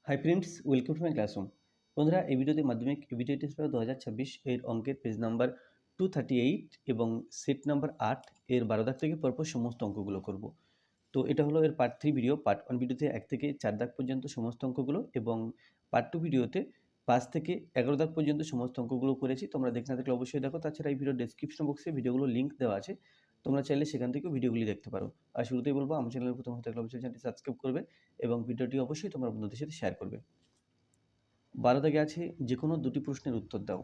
Hi friends, welcome to my classroom. বন্ধুরা, এই ভিডিওতে মাধ্যমিক এবিটিভিটি টেস্ট পেপার 2026 এর অঙ্কের পেজ নাম্বার 238 এবং সেট নাম্বার 8 এর 12 দাগ থেকে পরপর সমস্ত অঙ্কগুলো করব। তো এটা হলো এর পার্ট 3 ভিডিও। পার্ট 1 ভিডিওতে 1 থেকে 4 দাগ পর্যন্ত সমস্ত অঙ্কগুলো এবং পার্ট 2 ভিডিওতে 5 থেকে 11 দাগ পর্যন্ত সমস্ত অঙ্কগুলো করেছি। তোমরা দেখে না থাকলে অবশ্যই দেখো। তাছাড়া এই ভিডিও ডেসক্রিপশন বক্সে ভিডিওগুলো লিঙ্ক দেওয়া আছে, তোমরা চাইলে সেখান থেকেও ভিডিওগুলি দেখতে পারো। আর শুরুতেই বলবো, আমার চ্যানেলে প্রথম হতে থাকলে অবশ্যই চ্যানেলটি সাবস্ক্রাইব করবে এবং ভিডিওটি অবশ্যই তোমার বন্ধুদের সাথে শেয়ার করবে। 12 দাগে আছে, যে কোনো দুটি প্রশ্নের উত্তর দাও।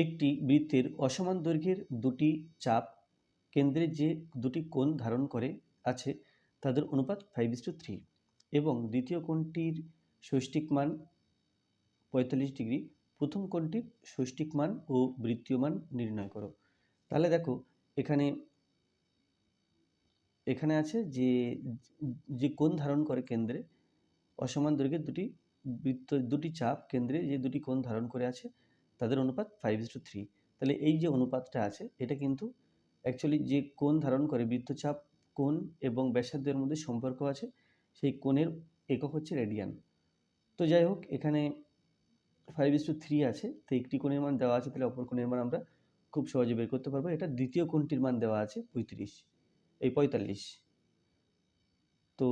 একটি বৃত্তের অসমান দৈর্ঘ্যের দুটি চাপ কেন্দ্রে যে দুটি কোণ ধারণ করে আছে তাদের অনুপাত 5:3 এবং দ্বিতীয় কোণটির ষষ্ঠিক মান 45 ডিগ্রি। প্রথম কোণটির ষষ্ঠিক মান ও বৃত্তীয় মান নির্ণয় করো। তাহলে দেখো, এখানে এখানে আছে যে যে কোণ ধারণ করে কেন্দ্রে অসমান দৈর্ঘ্যের দুটি চাপ কেন্দ্রে যে দুটি কোণ ধারণ করে আছে তাদের অনুপাত 5:3। তাহলে এই যে অনুপাতটা আছে এটা কিন্তু অ্যাকচুয়ালি যে কোণ ধারণ করে বৃত্তচাপ কোণ এবং ব্যাসার্ধের মধ্যে সম্পর্ক আছে, সেই কোণের একক হচ্ছে রেডিয়ান। তো যাই হোক, এখানে 5:3 আছে, তো একটি কোণের মান দেওয়া আছে, তাহলে অপর কোণের মান আমরা খুব সহজে বের করতে পারবো। এটা দ্বিতীয় কোণটির মান দেওয়া আছে 45। তো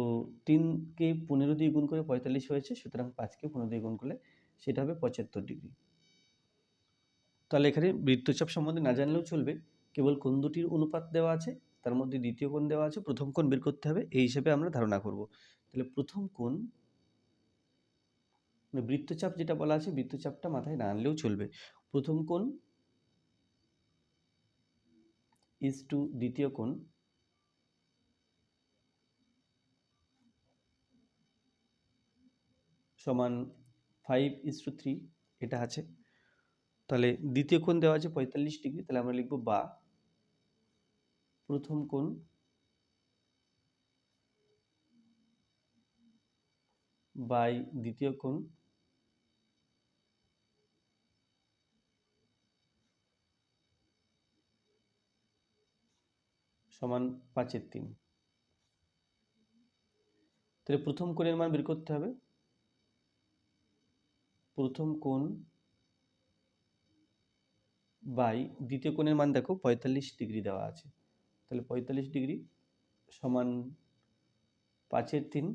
3কে 15 দিয়ে গুণ করে 45 হয়েছে, সুতরাং 5কে 15 দিয়ে গুণ করলে সেটা হবে 75 ডিগ্রি। তাহলে এখানে বৃত্তচাপ সম্বন্ধে না জানলেও চলবে, কেবল কোণ দুটির অনুপাত দেওয়া আছে, তার মধ্যে দ্বিতীয় কোণ দেওয়া আছে, প্রথম কোণ বের করতে হবে, এই হিসেবে আমরা ধারণা করব। তাহলে প্রথম কোণ মানে বৃত্তচাপ যেটা বলা আছে, বৃত্তচাপটা মাথায় না আনলেও চলবে। প্রথম কোণ ইজ টু দ্বিতীয় কোণ সমান 5:3, এটা আছে। তাহলে দ্বিতীয় কোণ দেওয়া আছে 45 ডিগ্রি, তাহলে আমরা লিখব বা প্রথম কোণ বাই দ্বিতীয় কোণ সমান 5/3। তাহলে প্রথম কোণের মান বের করতে হবে। প্রথম কোণ বাই দ্বিতীয় কোণের মান দেখো 45 ডিগ্রি দেওয়া আছে, তাহলে 45 ডিগ্রি সমান 5/3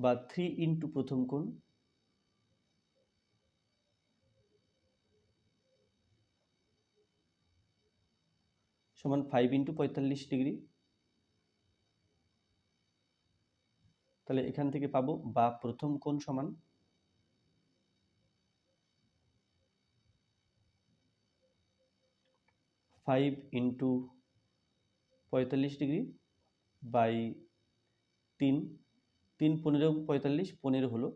বা 3 ইন্টু প্রথম কোণ সমান 5 ইন্টু 45 ডিগ্রি। তাহলে এখান থেকে পাবো বা প্রথম কোণ সমান 5 ইন্টু 45 ডিগ্রি বাই 3। 3 15 45, 15 হলো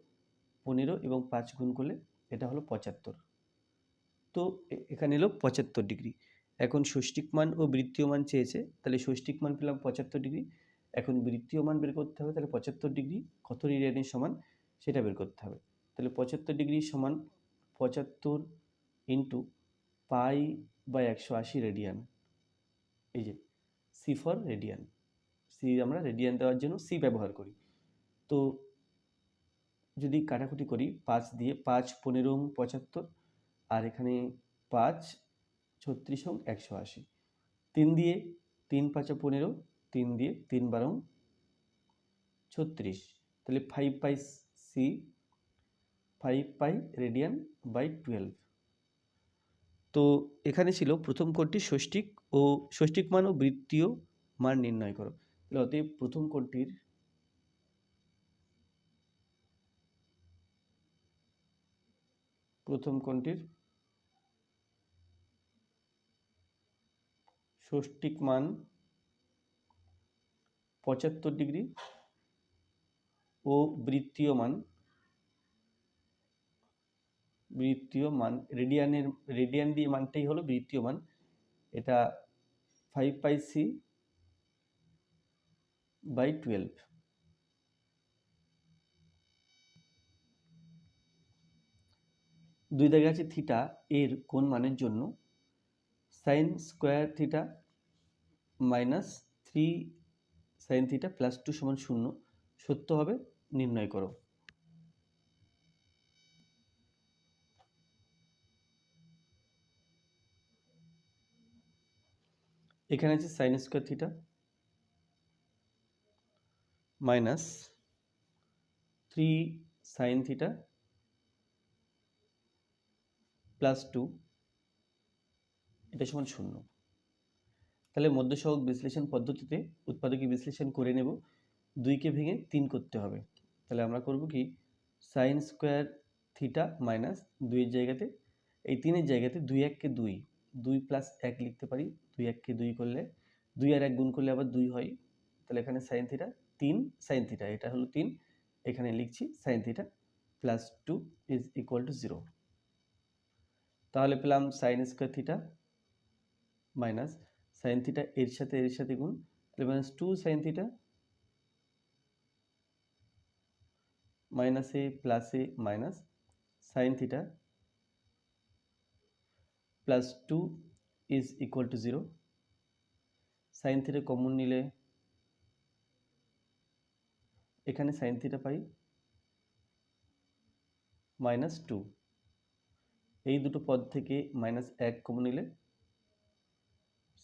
15 এবং 5 গুণ করলে এটা হলো 75। তো এখানে এলো 75 ডিগ্রি। এখন ষষ্ঠিক মান ও বৃত্তীয় মান চেয়েছে, তাহলে ষষ্ঠিক মান পেলাম 75 ডিগ্রি। এখন বৃত্তীয় মান বের করতে হবে, তাহলে 75 ডিগ্রি কত রেডিয়ানের সমান সেটা বের করতে হবে। তাহলে 75 ডিগ্রি সমান 75 ইন্টু পাই বাই 180 রেডিয়ান। এই যে সি ফর রেডিয়ান, সি আমরা রেডিয়ান দেওয়ার জন্য সি ব্যবহার করি। তো যদি কাটাকুটি করি 5 দিয়ে, 5 15 75, আর এখানে 5 36 180, 3 দিয়ে 3 5 15, 3 দিয়ে 3 12 36, তাহলে 5 পাই সি, 5 পাই রেডিয়ান বাই 12। তো এখানে ছিল প্রথম কোণটির ষষ্ঠিক মান ও বৃত্তীয় মান নির্ণয় করো। তাহলে অতএব প্রথম কোণটির ষষ্ঠিক মান 75 ডিগ্রি ও বৃত্তীয় মান রেডিয়ান দিয়ে মানটাই হলো বৃত্তীয় মান, এটা 5 পাই সি বাই 12। দুই দাগে আছে থিটা এর কোণ মানের জন্য sign square theta minus 3 sine theta plus 2 সমান 0 সত্য হবে নির্ণয় করো। এখানে আছে sign square theta minus 3 sine theta plus 2 এটা সমান 0। তাহলে মধ্যসহগ বিশ্লেষণ পদ্ধতিতে উৎপাদকীয় বিশ্লেষণ করে নেব। 2কে ভেঙে 3 করতে হবে। তাহলে আমরা করব কি, সাইন স্কোয়ার থিটা মাইনাস 2-এর জায়গাতে, এই 3-এর জায়গাতে 2 1-কে 2, 2 প্লাস 1 লিখতে পারি। 2 1-কে 2 করলে 2 আর 1 গুণ করলে আবার 2 হয়। তাহলে এখানে সাইন থিটা 3 সাইন থিটা, এটা হলো 3, এখানে লিখছি sine theta plus 2 is equal two 0। তাহলে পেলাম sign square theta minus sine theta এর সাথে গুণ, তাহলে minus 2 sine theta minus A plus A minus sine theta plus 2 is equal two 0। Sine theta common নিলে এখানে সাইন থিটা পাই minus 2, এই দুটো পদ থেকে মাইনাস 1 কমন নিলে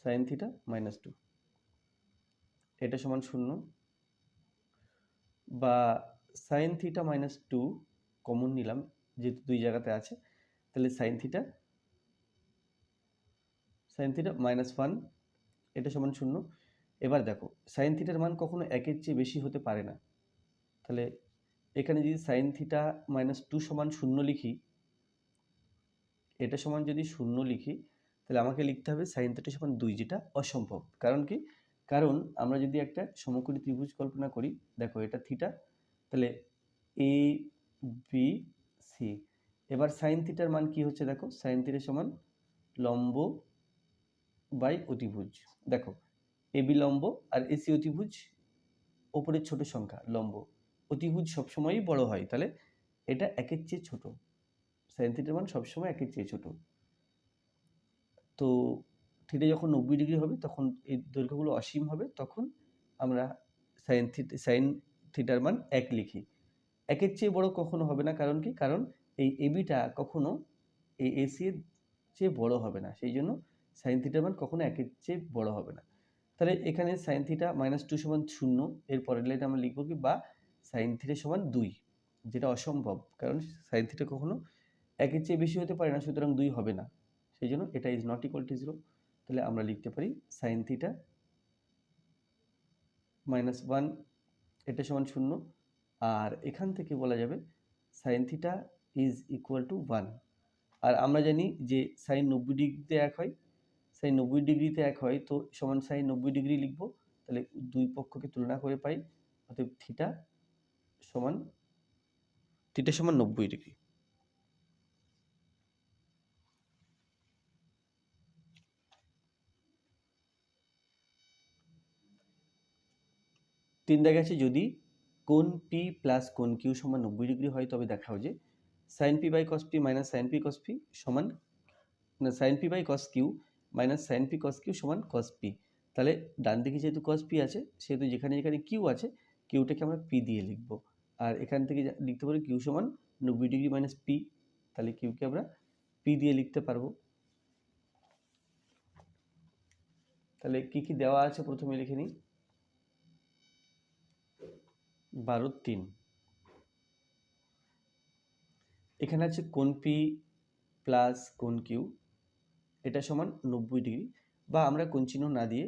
সাইন থিটা মাইনাস 2, এটা সমান 0। বা সাইন থিটা মাইনাস 2 কমন নিলাম যেহেতু 2 জায়গাতে আছে, তাহলে সাইন থিটা মাইনাস 1, এটা সমান 0। এবার দেখো সাইন থিটার মান কখনো 1-এর চেয়ে বেশি হতে পারে না। তাহলে এখানে যদি সাইন থিটা মাইনাস 2 সমান 0 লিখি, এটা সমান যদি 0 লিখি, তাহলে আমাকে লিখতে হবে সাইন থিটা সমান 2, যেটা অসম্ভব। কারণ কি, কারণ আমরা যদি একটা সমকোণী ত্রিভুজ কল্পনা করি, দেখো এটা থিটা, তাহলে এ বি সি। এবার সাইন থিটার মান কি হচ্ছে, দেখো সাইন থিটা সমান লম্ব বাই অতিভুজ। দেখো এ বি লম্ব আর এসি অতিভুজ, ওপরের ছোট সংখ্যা লম্ব, অতিভুজ সবসময়ই বড় হয়, তাহলে এটা 1-এর চেয়ে ছোট, সাইন থিটার মান সবসময় 1-এর চেয়ে ছোট। তো থিটা যখন 90 ডিগ্রি হবে তখন এই দৈর্ঘ্যগুলো অসীম হবে, তখন আমরা সাইন থিটার মান 1 লিখি। 1-এর চেয়ে বড় কখনো হবে না, কারণ কি, কারণ এই এবিটা কখনো এই এসি এর চেয়ে বড় হবে না, সেই জন্য সাইন থিটার মান কখনো 1-এর চেয়ে বড় হবে না। তাহলে এখানে সাইন থিটা মাইনাস 2 সমান 0, এর পরের লাইনে আমরা লিখবো কি, বা সাইন থিটা সমান 2, যেটা অসম্ভব, কারণ সাইন থিটা কখনো 1-এর চেয়ে বেশি হতে পারে না, সুতরাং 2 হবে না, সেই জন্য এটা ইজ নট ইকুয়াল টু 0। তাহলে আমরা লিখতে পারি সাইন থিটা মাইনাস 1, এটা সমান 0। আর এখান থেকে বলা যাবে sine theta is equal two 1। আর আমরা জানি যে সাইন 90 ডিগ্রিতে 1 হয়, সাইন 90 ডিগ্রিতে 1 হয়, তো সমান সাইন 90 ডিগ্রি লিখবো। তাহলে দুই পক্ষকে তুলনা করে পাই, অতএব থিটা সমান 90 ডিগ্রি। তিন দেখা আছে, যদি কোণ পি প্লাস কোণ কিউ সমান 90 ডিগ্রি হয়, তবে দেখাও যে sine P by cos P minus sine P cos P সমান, না, sine P by cos Q minus sine P cos Q সমান কস পি। তাহলে ডান দিকে যেহেতু কস পি আছে, সেহেতু যেখানে যেখানে কিউ আছে, কিউটাকে আমরা পি দিয়ে লিখবো। আর এখান থেকে লিখতে পারি কিউ সমান 90 ডিগ্রি মাইনাস পি, তাহলে কিউকে আমরা পি দিয়ে লিখতে পারবো। তাহলে কি কি দেওয়া আছে প্রথমে লিখে নিই। 12-3, এখানে আছে কোণ পি প্লাস কোণ কিউ, এটা সমান 90 ডিগ্রি, বা আমরা কোণ চিহ্ন না দিয়ে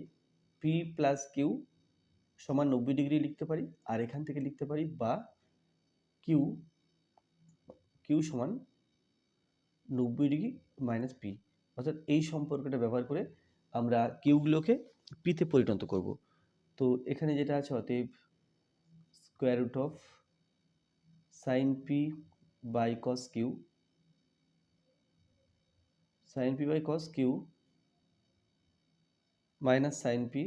পি প্লাস কিউ সমান 90 ডিগ্রি লিখতে পারি। আর এখান থেকে লিখতে পারি বা কিউ সমান 90 ডিগ্রি মাইনাস পি, অর্থাৎ এই সম্পর্কটা ব্যবহার করে আমরা কিউগুলোকে পিতে পরিণত করব। তো এখানে যেটা আছে, অতএব square root of sine P by cos Q, sine P by cos Q minus sine P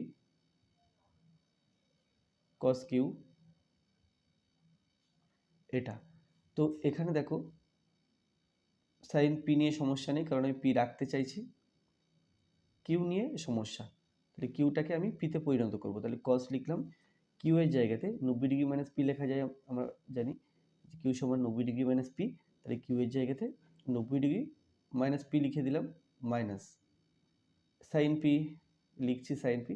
cos Q, এটা। তো এখানে দেখো সাইন পি নিয়ে সমস্যা নেই, কারণ আমি পি রাখতে চাইছি, কিউ নিয়ে সমস্যা, তাহলে কিউটাকে আমি পিতে পরিণত করব। তাহলে কস লিখলাম, কিউ এর জায়গাতে 90 ডিগ্রি মাইনাস পি লেখা যায়, আমরা জানি কিউ সমান 90 ডিগ্রি মাইনাস পি, তাহলে কিউ এর জায়গাতে 90 ডিগ্রি মাইনাস পি লিখে দিলাম, মাইনাস সাইন পি লিখছি, সাইন পি।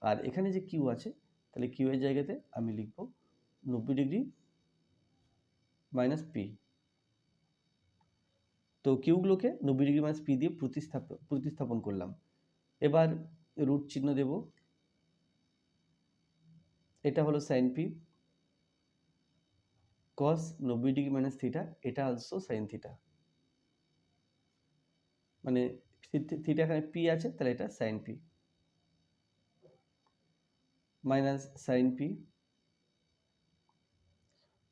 আর এখানে যে কিউ আছে, তাহলে কিউ এর জায়গাতে আমি লিখব 90 ডিগ্রি মাইনাস পি। তো কিউগুলোকে 90 ডিগ্রি মাইনাস পি দিয়ে প্রতিস্থাপন করলাম। এবার রুট চিহ্ন দেব, এটা হলো sine P, cos 90 degree minus theta, এটা অলসো সাইন থিটা, মানে থিটা এখানে পি আছে, তাহলে এটা sine P, minus sine P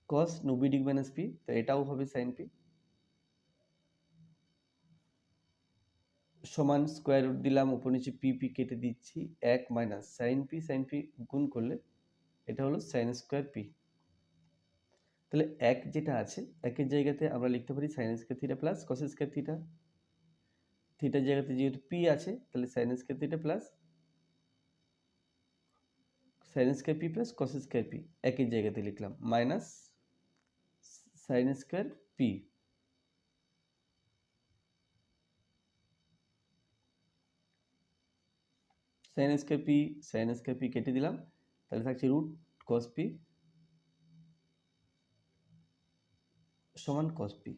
cos 90 degree minus P, তো এটাও হবে সাইন পি, সমান স্কোয়ার রুট দিলাম, উপর নিচে পি পি কেটে দিচ্ছি, 1 মাইনাস সাইন পি গুণ করলে এটা হলো সাইন স্কোয়ার পি। তাহলে 1 যেটা আছে, 1-এর জায়গাতে আমরা লিখতে পারি sine square theta plus cos square theta, থিটার জায়গাতে যেহেতু পি আছে, তাহলে sine square theta plus sine square P plus cos square P, 1-এর জায়গাতে লিখলাম, minus sine square P, sine square P কেটে দিলাম, তাহলে থাকছে রুট কস পি সমান কস পি।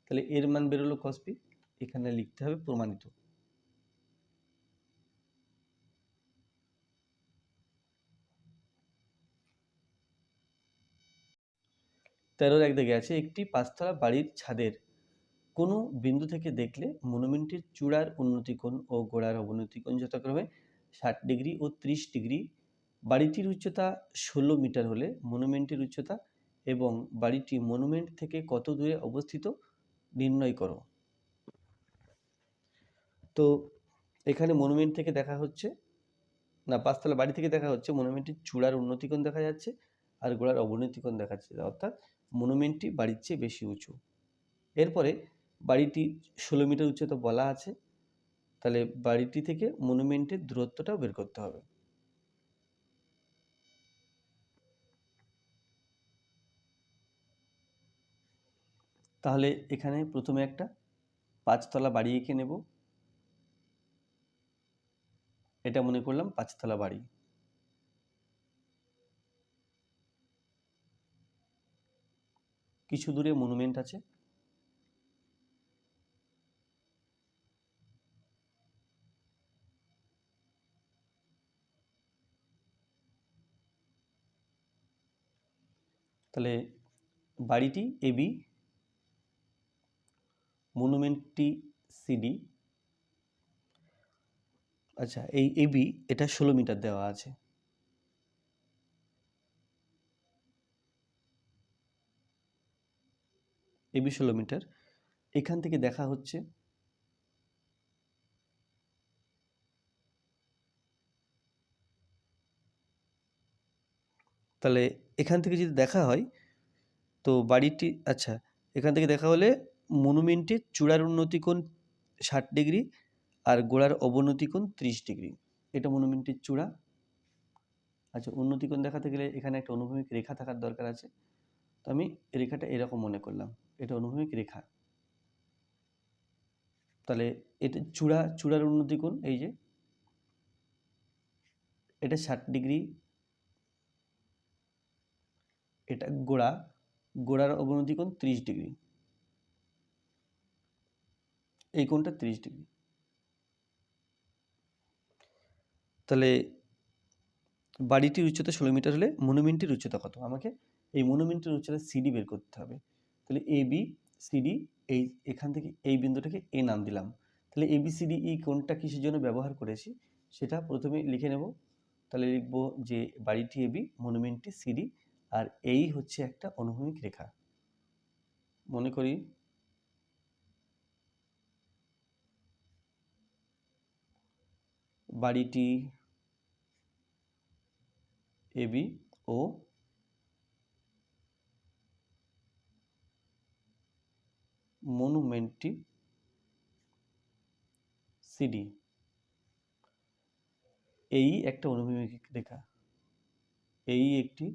তাহলে এর মান বেরোলো কস পি, এখানে লিখতে হবে প্রমাণিত। তেরোর এক দিকে আছে, একটি 5তলা বাড়ির ছাদের কোনো বিন্দু থেকে দেখলে মনুমেন্টের চূড়ার উন্নতিকোণ ও গোড়ার অবনতিকোণ যথাক্রমে 60 ডিগ্রি ও 30 ডিগ্রি। বাড়িটির উচ্চতা 16 মিটার হলে মনুমেন্টের উচ্চতা এবং বাড়িটি মনুমেন্ট থেকে কত দূরে অবস্থিত নির্ণয় করো। তো এখানে মনুমেন্ট থেকে দেখা হচ্ছে না, 5তলা বাড়ি থেকে দেখা হচ্ছে মনুমেন্টের চূড়ার উন্নতিকোণ দেখা যাচ্ছে আর গোড়ার অবনতিকোণ দেখা যাচ্ছে, অর্থাৎ মনুমেন্টটি বাড়ির চেয়ে বেশি উঁচু। এরপরে বাড়িটি 16 মিটার উচ্চতা বলা আছে, তাহলে বাড়িটি থেকে মনুমেন্টের দূরত্বটাও বের করতে হবে। তাহলে এখানে প্রথমে একটা 5তলা বাড়ি এঁকে নেব, এটা মনে করলাম 5তলা বাড়ি। কিছু দূরে মনুমেন্ট আছে, তাহলে বাড়িটি এবি, মনুমেন্টটি সিডি। আচ্ছা, এই এবি এটা 16 মিটার দেওয়া আছে, এবি 16 মিটার। এখান থেকে দেখা হচ্ছে তাহলে এখান থেকে যদি দেখা হয় তো বাড়িটি, আচ্ছা এখান থেকে দেখা হলে মনুমেন্টের চূড়ার উন্নতিকোণ 60 ডিগ্রি আর গোড়ার অবনতিকোণ 30 ডিগ্রি, এটা মনুমেন্টের চূড়া। আচ্ছা, উন্নতিকোণ দেখাতে গেলে এখানে একটা অনুভূমিক রেখা থাকার দরকার আছে, তো আমি রেখাটা এরকম মনে করলাম, এটা অনুভূমিক রেখা। তাহলে এটা চূড়ার উন্নতিকোণ, এই যে এটা 60 ডিগ্রি, এটা গোড়ার অবনতিকোণ 30 ডিগ্রি, এই কোণটা 30 ডিগ্রি। তাহলে বাড়িটির উচ্চতা 16 মিটার হলে মনুমেন্টের উচ্চতা কত, আমাকে এই মনুমেন্টের উচ্চতা সিডি বের করতে হবে। তাহলে এ বি সিডি, এই এখান থেকে এই বিন্দুটাকে এ নাম দিলাম। তাহলে এ বি সিডি ই কোণটা কিসের জন্য ব্যবহার করেছি সেটা প্রথমে লিখে নেব। তাহলে লিখব যে বাড়িটি এবি, মনুমেন্টটি সিডি, আর এই হচ্ছে একটা অনুভূমিক রেখা। মনে করি বাড়িটি এবি ও মনুমেন্টটি সিডি। এই একটা অনুভূমিক রেখা, এই একটি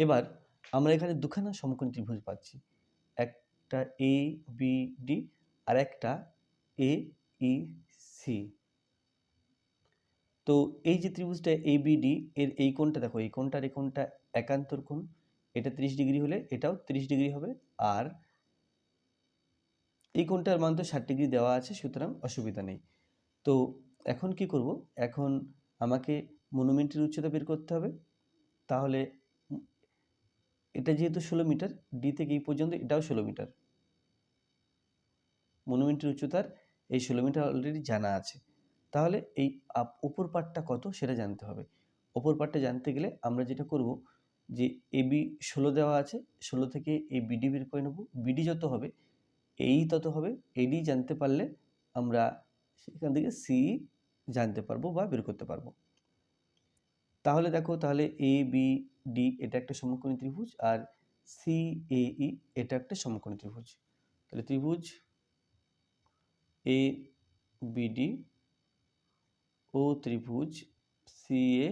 এবার আমরা এখানে দুখানা সমকোণী ত্রিভুজ পাচ্ছি, একটা এ বি ডি আর একটা এ ই সি। তো এই যে ত্রিভুজটা এ বি ডি এর এই কোণটা দেখো, এই কোণটা আর এই কোণটা একান্তর কোণ, এটা 30 ডিগ্রি হলে এটাও 30 ডিগ্রি হবে, আর এই কোণটার মান তো 60 ডিগ্রি দেওয়া আছে, সুতরাং অসুবিধা নেই। তো এখন কি করব, এখন আমাকে মনুমেন্টের উচ্চতা বের করতে হবে। তাহলে এটা যেহেতু 16 মিটার, ডি থেকে এই পর্যন্ত এটাও 16 মিটার, মনুমেন্টের উচ্চতার এই 16 মিটার অলরেডি জানা আছে। তাহলে এই উপর পাটটা কত সেটা জানতে হবে। উপর পাটটা জানতে গেলে আমরা যেটা করব, যে এবি 16 দেওয়া আছে, 16 থেকে এই বিডি বের করে নেব, বিডি যত হবে এই তত হবে, এডি জানতে পারলে আমরা সেখান থেকে সি জানতে পারবো বা বের করতে পারবো। তাহলে দেখো, তাহলে এ বি ডি এটা একটা সমকোণী ত্রিভুজ, আর সি এ ই এটা একটা সমকোণী ত্রিভুজ। তাহলে ত্রিভুজ এ বি ডি ও ত্রিভুজ সি এ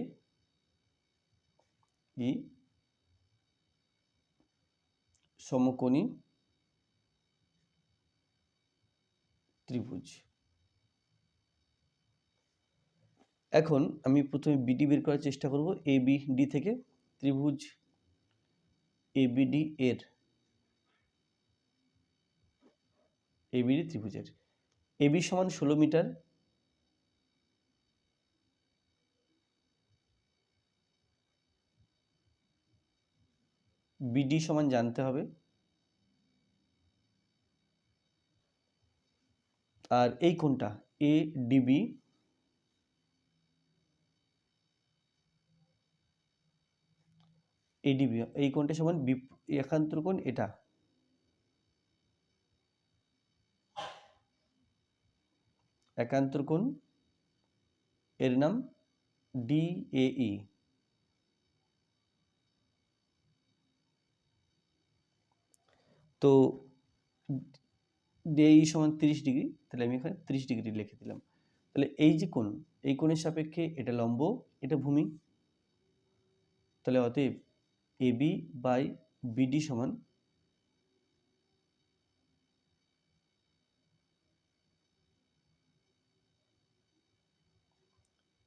ই সমকোণী ত্রিভুজ। এখন আমি প্রথমে বিডি বের করার চেষ্টা করব। এ বি ডি থেকে ত্রিভুজ এবিডি এর, এবিডি ত্রিভুজের এবি সমান 16 মিটার, বিডি সমান জানতে হবে, আর এই কোণটা এ ডিবি, এডিবি এই কোণটা সমান একান্তর কোণ, এটা একান্তর কোণ, এর নাম ডিএই। তো ডিএই সমান 30 ডিগ্রি, তাহলে আমি এখানে 30 ডিগ্রি লিখে দিলাম। তাহলে এই যে কোণ, এই কোণের সাপেক্ষে এটা লম্ব, এটা ভূমি, তাহলে অতএব এবি বাই বিডি সমান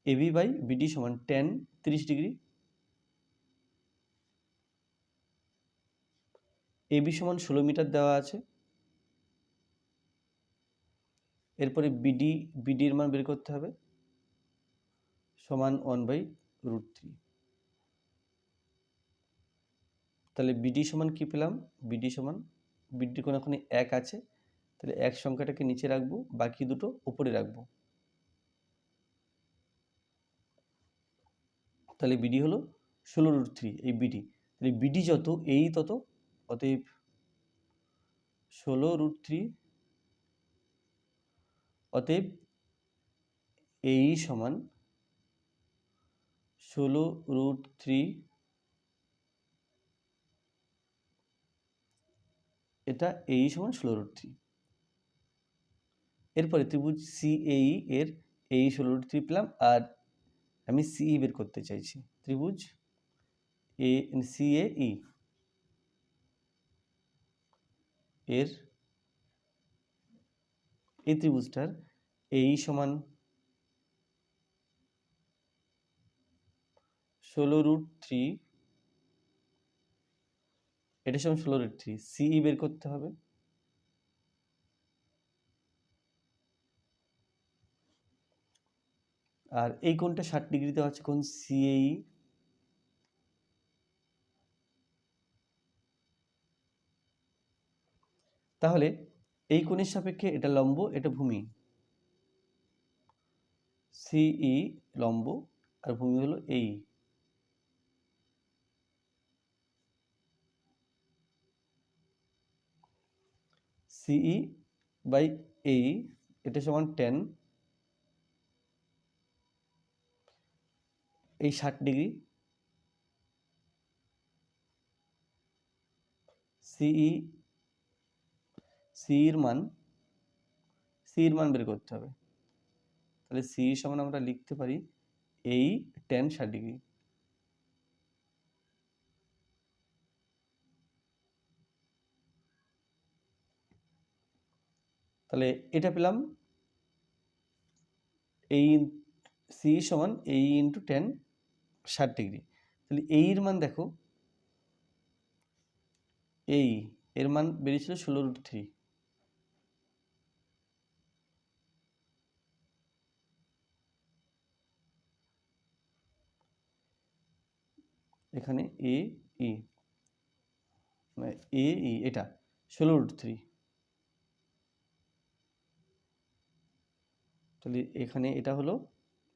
এবি বাই বিডি সমান tan 30 ডিগ্রি। এবি সমান 16 মিটার দেওয়া আছে, এরপরে বিডির মান বের করতে হবে, সমান 1/√3। তাহলে বিডি সমান কি পেলাম, বিডি সমান, বিডির কোণ ওখানে 1 আছে, তাহলে 1 সংখ্যাটাকে নিচে রাখবো, বাকি দুটো উপরে রাখবো। তাহলে বিডি হলো 16√3, এই বিডি, তাহলে বিডি যত এই তত, অতএব 16√3, অতএব এই সমান 16√3, এটা এই সমান 16√3। এরপরে ত্রিভুজ সিএই এর এই 16√3 পেলাম, আর আমি সিই বের করতে চাইছি। ত্রিভুজ সিএই এর এই ত্রিভুজটার এই সমান 16√3, এটা সমান 16√3, সিই বের করতে হবে। আর এই কোণটা 60 ডিগ্রিতে আছে, কোণ সিএই। তাহলে এই কোণের সাপেক্ষে এটা লম্ব, এটা ভূমি, সিই লম্ব আর ভূমি হলো এই। সিই বাই এই, এটা সমান 10, এই 60° সিইর মান বের করতে হবে। তাহলে সি সমান আমরা লিখতে পারি এই tan 60°। তাহলে এটা পেলাম এই সি সমান এই ইন্টু tan 60°। তাহলে এর মান দেখো, এর মান বেরিয়েছিল 16√3। এখানে এ ই এটা 16√3। তাহলে এখানে এটা হলো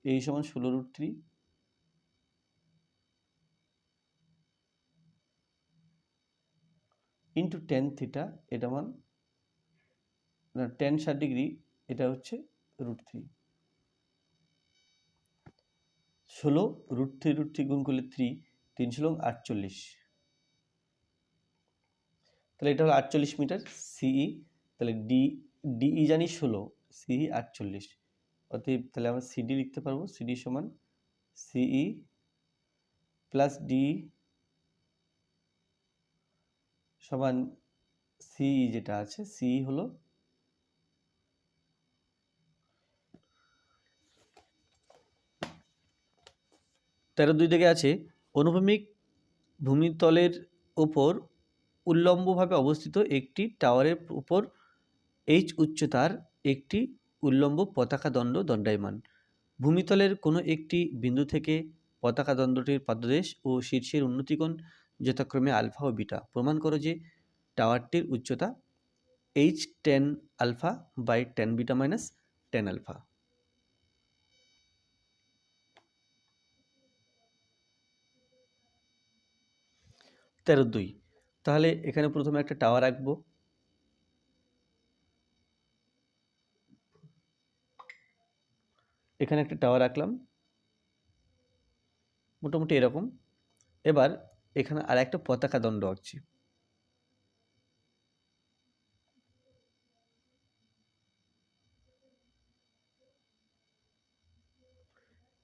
এই সমান 16√3 ইন্টু tan থিটা, এটা মান tan 60°, এটা হচ্ছে √3। 16√3 গুণ করলে 3, 3 × 48। তাহলে এটা হলো 48 মিটার সিই। তাহলে ডিই জানি 16, সিই 48। অতএব তাহলে আমরা সিডি লিখতে পারবো, সিডি সমান সিই প্লাস ডিই সমান সিই, যেটা আছে সিই হলো 13(2) থেকে আছে অনুভূমিক ভূমিতলের ওপর উল্লম্বভাবে অবস্থিত একটি টাওয়ারের উপর এইচ উচ্চতার একটি উল্লম্ব পতাকা দণ্ড দণ্ডায়মান। ভূমিতলের কোনো একটি বিন্দু থেকে পতাকা দণ্ডটির পাদদেশ ও শীর্ষের উন্নতিকোণ যথাক্রমে আলফা ও বিটা। প্রমাণ করো যে টাওয়ারটির উচ্চতা H tan alpha by tan beta minus tan alpha. তেরো দুই। তাহলে এখানে প্রথমে একটা টাওয়ার আঁকবো। এখানে একটা টাওয়ার আঁকলাম মোটামুটি এরকম। এবার এখানে আর একটা পতাকা দণ্ড আঁকছি।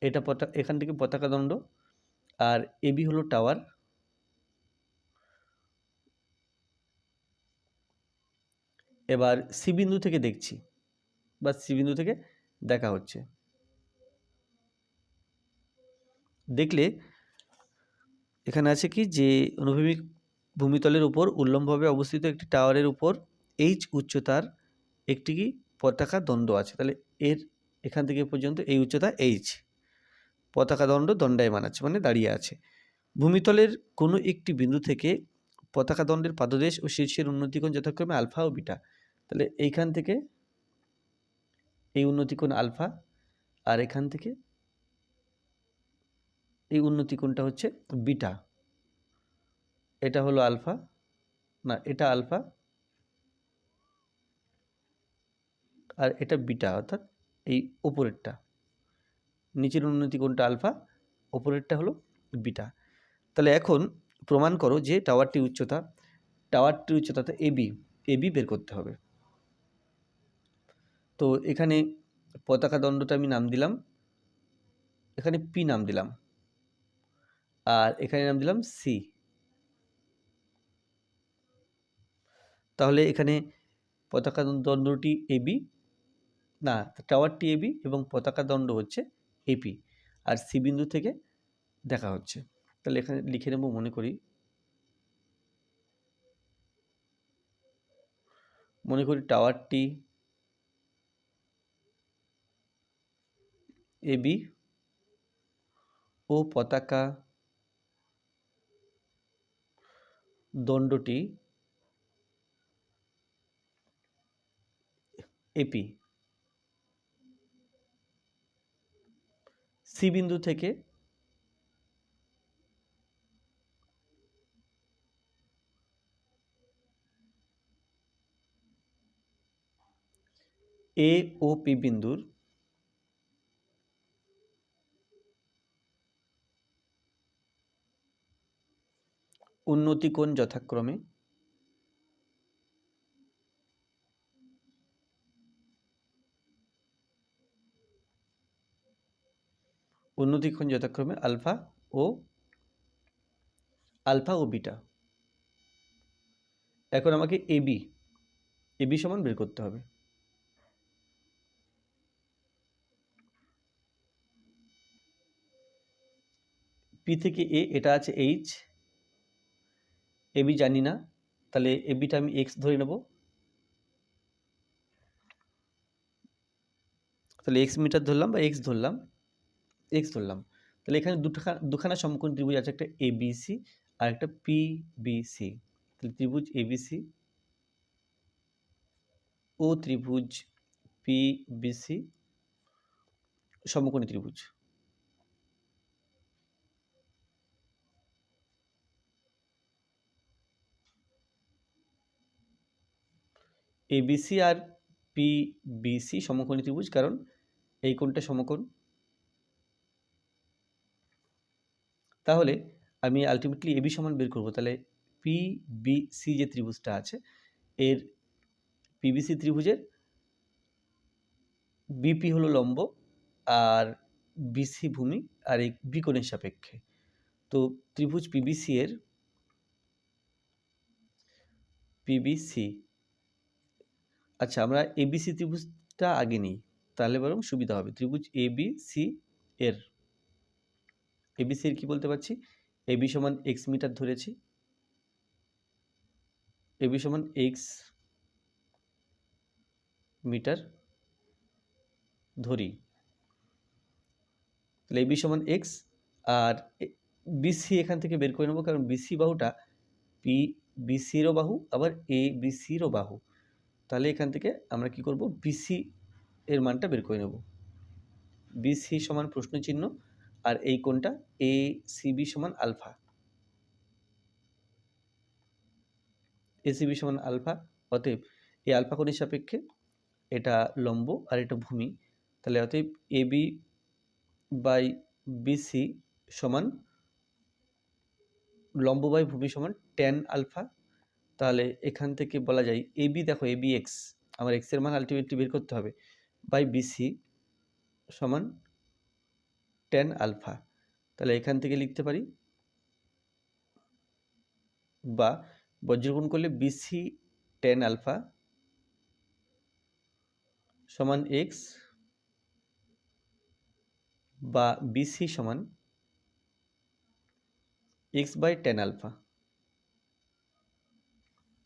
এটা এখান থেকে পতাকা দণ্ড, আর এবি হলো টাওয়ার। এবার সি বিন্দু থেকে দেখছি, বা সি বিন্দু থেকে দেখা হচ্ছে। দেখলে এখানে আছে কি যে অনুভূমিক ভূমিতলের উপর উল্লম্বভাবে অবস্থিত একটি টাওয়ারের উপর এইচ উচ্চতার একটি কি পতাকা দণ্ড আছে। তাহলে এর এখান থেকে পর্যন্ত এই উচ্চতা এইচ, পতাকা দণ্ড দণ্ডায়মান আছে মানে দাঁড়িয়ে আছে। ভূমিতলের কোনো একটি বিন্দু থেকে পতাকা দণ্ডের পাদদেশ ও শীর্ষের উন্নতিকোণ যথাক্রমে আলফা ও বিটা। তাহলে এইখান থেকে এই উন্নতিকোণ আলফা, আর এখান থেকে এই উন্নতিকোণটা হচ্ছে বিটা। এটা হলো আলফা, না এটা আলফা, আর এটা বিটা, অর্থাৎ এই ওপরেরটা। নিচের উন্নতিকোণটা আলফা, ওপরেরটা হলো বিটা। তাহলে এখন প্রমাণ করো যে টাওয়ারটির উচ্চতাতে এবি বের করতে হবে। তো এখানে পতাকা দণ্ডটা আমি নাম দিলাম, এখানে পি নাম দিলাম, আর এখানে নাম দিলাম সি। তাহলে এখানে পতাকা দণ্ডটি এবি, না টাওয়ারটি এবি এবং পতাকা দণ্ড হচ্ছে এপি, আর সি বিন্দু থেকে দেখা হচ্ছে। তাহলে এখানে লিখে নেব, মনে করি টাওয়ারটি এবি ও পতাকা দণ্ডটি এপি। সি বিন্দু থেকে এ ও পি বিন্দুর উন্নতি কোণ যথাক্রমে আলফা ও বিটা। এখন আমাকে এবি সমান বের করতে হবে। পি থেকে এ, এটা আছে এইচ, এবি জানি না, তাহলে এবিটা আমি এক্স ধরে নেব। তাহলে এক্স মিটার ধরলাম বা এক্স ধরলাম। তাহলে এখানে দুখানা সমকোণী ত্রিভুজ আছে, একটা এবিসি আর একটা পিবিসি। তাহলে ত্রিভুজ এবিসি ও ত্রিভুজ পিবিসি সমকোণী ত্রিভুজ। এবিসি আর পিবিসি সমকোণী ত্রিভুজ, কারণ এই কোণটা সমকোণ। তাহলে আমি আলটিমেটলি এবি সমান বের করব। তাহলে পিবিসি যে ত্রিভুজটা আছে, এর পিবিসি ত্রিভুজের বিপি হলো লম্ব আর বিসি ভূমি, আর এই বিকোণের সাপেক্ষে। তো ত্রিভুজ পিবিসি, আচ্ছা আমরা এবিসি ত্রিভুজটা আগে নিই, তাহলে বরং সুবিধা হবে। ত্রিভুজ এবিসি এর কি বলতে পারছি, এবি সমান এক্স মিটার ধরেছি, এবি সমান এক্স মিটার ধরি। তাহলে এবি সমান এক্স, আর বিসি এখান থেকে বের করে নেব, কারণ বিসি বাহুটা পিবিসিরও বাহু আবার এ বিসিরও বাহু। তাহলে এখান থেকে আমরা কি করব, বিসি এর মানটা বের করে নেব। বিসি সমান প্রশ্ন চিহ্ন, আর এই কোণটা এ সিবি সমান আলফা। এসিবি সমান আলফা, অতএব এই আলফা কোণের সাপেক্ষে এটা লম্ব আর এটা ভূমি। তাহলে অতএব এবি বাই বিসি সমান লম্ব বাই ভূমি সমান ট্যান আলফা। তাহলে এখান থেকে বলা যায় এবি, দেখো এবি এক্স, আমার এক্স এর মান আলটিমেটলি বের করতে হবে, বাই বিসি সমান ট্যান আলফা। তাহলে এখান থেকে লিখতে পারি, বা বজ্রগুণ করলে বিসি ট্যান আলফা সমান এক্স, বা বিসি সমান এক্স বাই ট্যান আলফা।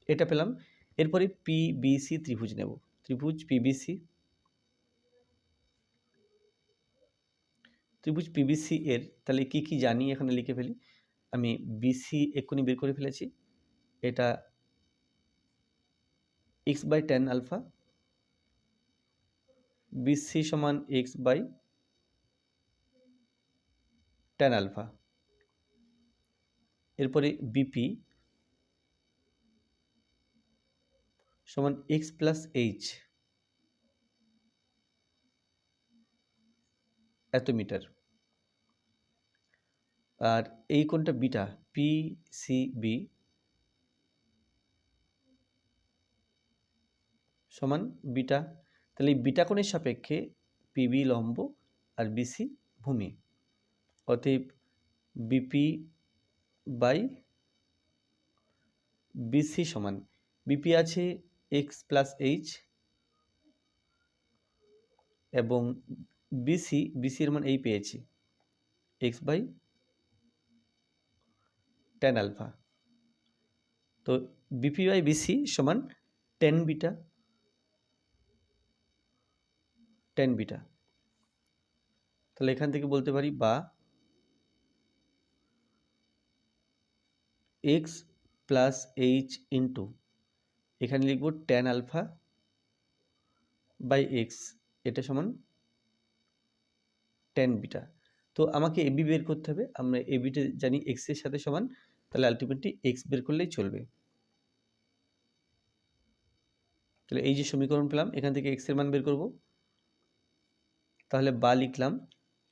এটা পেলাম। এরপরে পিবিসি ত্রিভুজ নেব। ত্রিভুজ পিবিসি এর তাহলে কি কি জানি এখানে লিখে ফেলি। আমি বিসি এক্ষুনি বের করে ফেলেছি, এটা X by tan alpha, BC সমান এক্স বাই ট্যান আলফা। এরপরে বিপি সমান এক্স প্লাস এইচ এত মিটার, আর এই কোণটা বিটা পিসিবি সমান বিটা। তাহলে এই বিটা কোণের সাপেক্ষে পিবি লম্ব আর বিসি ভূমি, অতএব বিপি বাই বিসি সমান, বিপি আছে এক্স প্লাস এইচ এবং বিসির মান এই পেয়েছি এক্স বাই ট্যান আলফা। তো বিপি বাই বিসি সমান টেন বিটা, তাহলে এখান থেকে বলতে পারি বা এক্স প্লাস এইচ ইন্টু এখানে লিখব ট্যান আলফা বাই এক্স, এটা সমান টেন বিটা। তো আমাকে এবি বের করতে হবে, আমরা এবিটা জানি এক্স এর সাথে সমান, তাহলে আলটিমেটলি এক্স বের করলেই চলবে। তাহলে এই যে সমীকরণ পেলাম, এখান থেকে এক্স এর মান বের করব। তাহলে বা লিখলাম,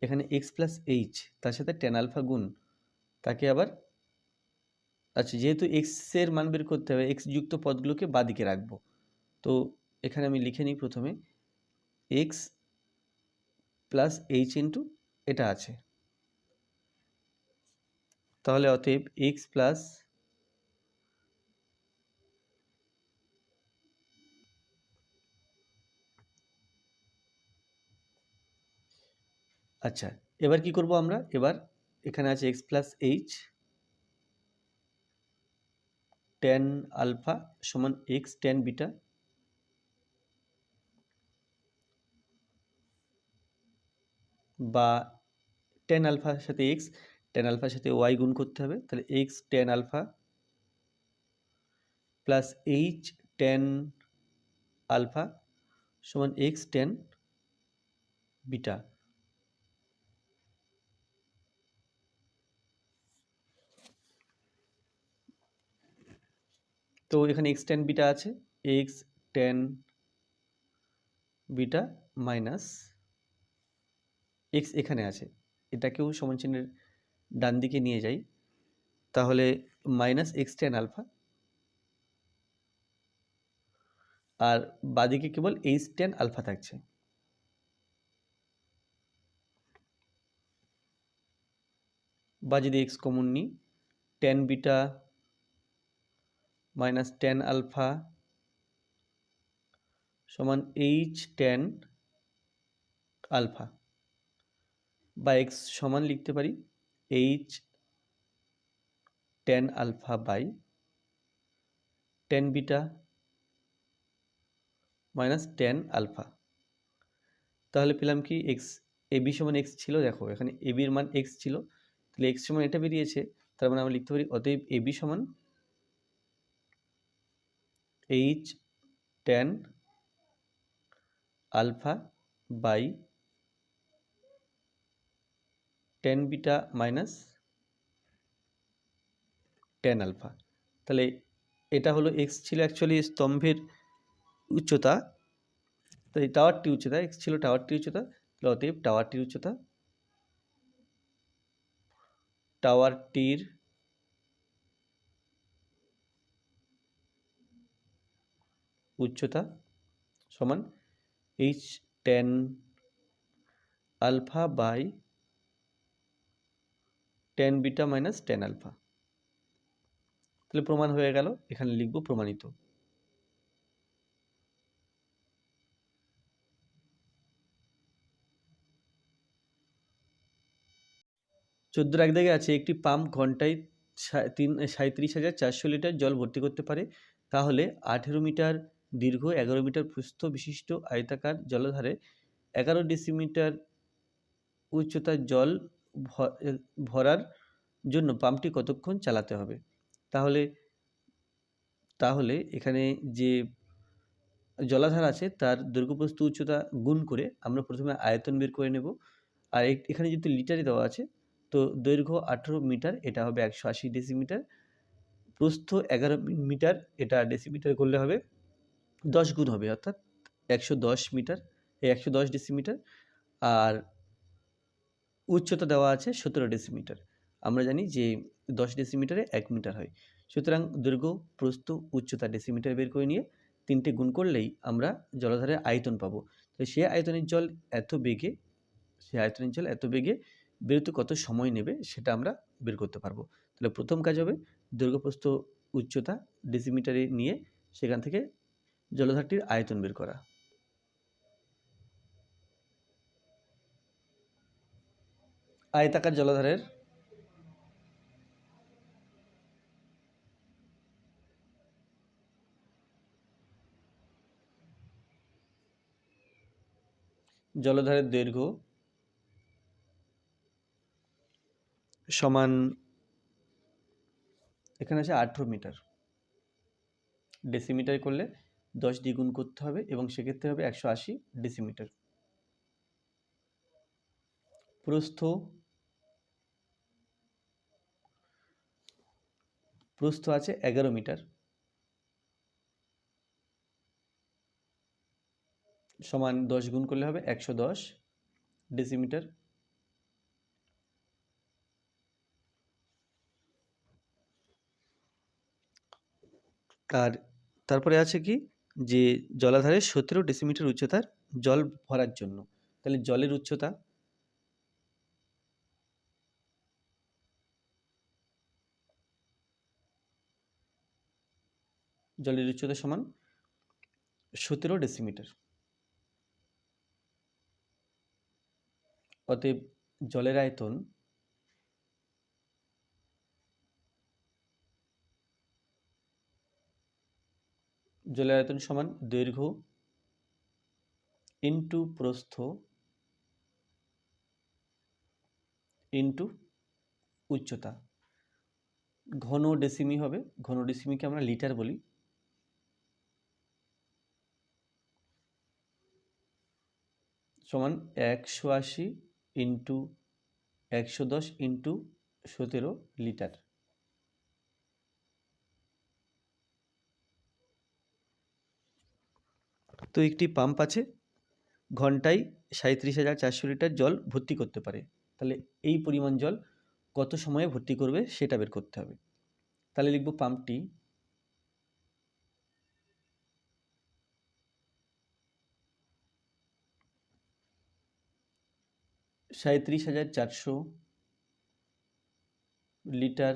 এখানে এক্স প্লাস এইচ তার সাথে ট্যান আলফা গুণ, তাকে আবার আচ্ছা, যেহেতু এক্সের মান বের করতে হবে, এক্স যুক্ত পদগুলোকে বাদিকে রাখবো। তো এখানে আমি লিখে নিই প্রথমে এক্স প্লাস এইচ ইন্টু এটা আছে, তাহলে অতএব এক্স প্লাস আচ্ছা, এবার কি করব আমরা, এবার এখানে আছে X plus H tan alpha সমান এক্স টেন বিটা বা টেন আলফার সাথে এক্স, টেন আলফার সাথে ওয়াই গুণ করতে হবে, তাহলে X tan alpha plus H tan alpha সমান এক্স টেন বিটা। তো এখানে এক্স টেন বিটা আছে, X tan beta minus X এখানে আছে, এটাকেও সমান চিহ্নের ডান দিকে নিয়ে যাই, তাহলে মাইনাস এক্স টেন আলফা, আর বাদিকে কেবল এইচ টেন আলফা থাকছে। বা যদি এক্স কমন নিই, tan beta minus tan alpha সমান এইচ টেন আলফা, বা এক্স সমান লিখতে পারি H tan alpha by tan beta minus tan alpha. তাহলে পেলাম কি এক্স, এ বি সমান এক্স ছিল, দেখো এখানে এ বির মান এক্স ছিল, তাহলে এক্স সমান এটা বেরিয়েছে, তার মানে আমরা লিখতে পারি অতএব এ বি সমান H tan alpha by tan beta minus tan alpha. তাহলে এটা হলো এক্স ছিল অ্যাকচুয়ালি স্তম্ভের উচ্চতা, তো এই টাওয়ারটির উচ্চতা, এক্স ছিল টাওয়ারটির উচ্চতা, তাহলে অতএব টাওয়ারটির উচ্চতা সমান H tan alpha by tan beta minus tan alpha. তাহলে প্রমাণ হয়ে গেল, এখানে লিখব প্রমাণিত। 14 এক দাগে আছে একটি পাম্প ঘন্টায় 37,400 লিটার জল ভর্তি করতে পারে, তাহলে 18 মিটার দীর্ঘ 11 মিটার প্রস্থ বিশিষ্ট আয়তাকার জলাধারে 11 ডেসিমিটার উচ্চতার জল ভরার জন্য পাম্পটি কতক্ষণ চালাতে হবে। তাহলে তাহলে এখানে যে জলাধার আছে তার দৈর্ঘ্য প্রস্থ উচ্চতা গুণ করে আমরা প্রথমে আয়তন বের করে নেব। আর এখানে যেহেতু লিটারে দেওয়া আছে, তো দৈর্ঘ্য 18 মিটার, এটা হবে 180 ডেসিমিটার, প্রস্থ 11 মিটার, এটা ডেসিমিটার করলে হবে 10 গুণ হবে, অর্থাৎ 110 মিটার, এই 110 ডেসিমিটার। আর উচ্চতা দেওয়া আছে 17 ডেসিমিটার, আমরা জানি যে 10 ডেসিমিটারে 1 মিটার হয়, সুতরাং দৈর্ঘ্য প্রস্থ উচ্চতা ডেসিমিটার বের করে নিয়ে 3টে গুণ করলেই আমরা জলাধারের আয়তন পাবো। তো সেই আয়তনের জল এত বেগে বেরোতে কত সময় নেবে সেটা আমরা বের করতে পারবো। তাহলে প্রথম কাজ হবে দৈর্ঘ্য প্রস্থ উচ্চতা ডেসিমিটারে নিয়ে সেখান থেকে জলাধারটির আয়তন বের করা। আয়তাকার জলাধারের দৈর্ঘ্য সমান, এখানে আছে 18 মিটার, ডেসিমিটার করলে 10 দ্বিগুণ করতে হবে এবং সেক্ষেত্রে হবে 180 ডেসিমিটার। প্রস্থ আছে 11 মিটার, সমান 10 গুণ করলে হবে 110 ডেসিমিটার। আর তারপরে আছে কি, যে জলাধারে 17 ডেসিমিটার উচ্চতার জল ভরার জন্য। তাহলে জলের উচ্চতা সমান 17 ডেসিমিটার। অতএব জলের আয়তন সমান দৈর্ঘ্য ইন্টু প্রস্থ ইন্টু উচ্চতা। ঘন ডেসিমি হবে, ঘন ডেসিমিকে আমরা লিটার বলি। সমান 180 ইন্টু 110 ইন্টু 17 লিটার। তো একটি পাম্প আছে, ঘন্টায় 37,400 লিটার জল ভর্তি করতে পারে। তাহলে এই পরিমাণ জল কত সময়ে ভর্তি করবে সেটা বের করতে হবে। তাহলে লিখব পাম্পটি (37,400) লিটার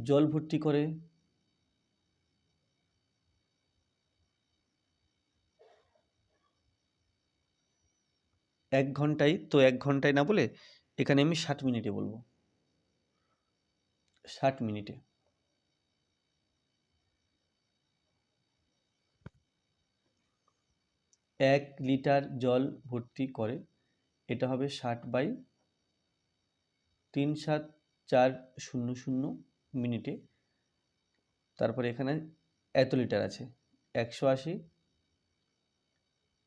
জল ভর্তি করে 1 ঘন্টায়। তো 1 ঘন্টায় না বলে এখানে আমি 60 মিনিটে বলবো, 60 মিনিটে। এক লিটার জল ভর্তি করে, এটা হবে 60/37400 মিনিটে। তারপরে এখানে এত লিটার আছে, 180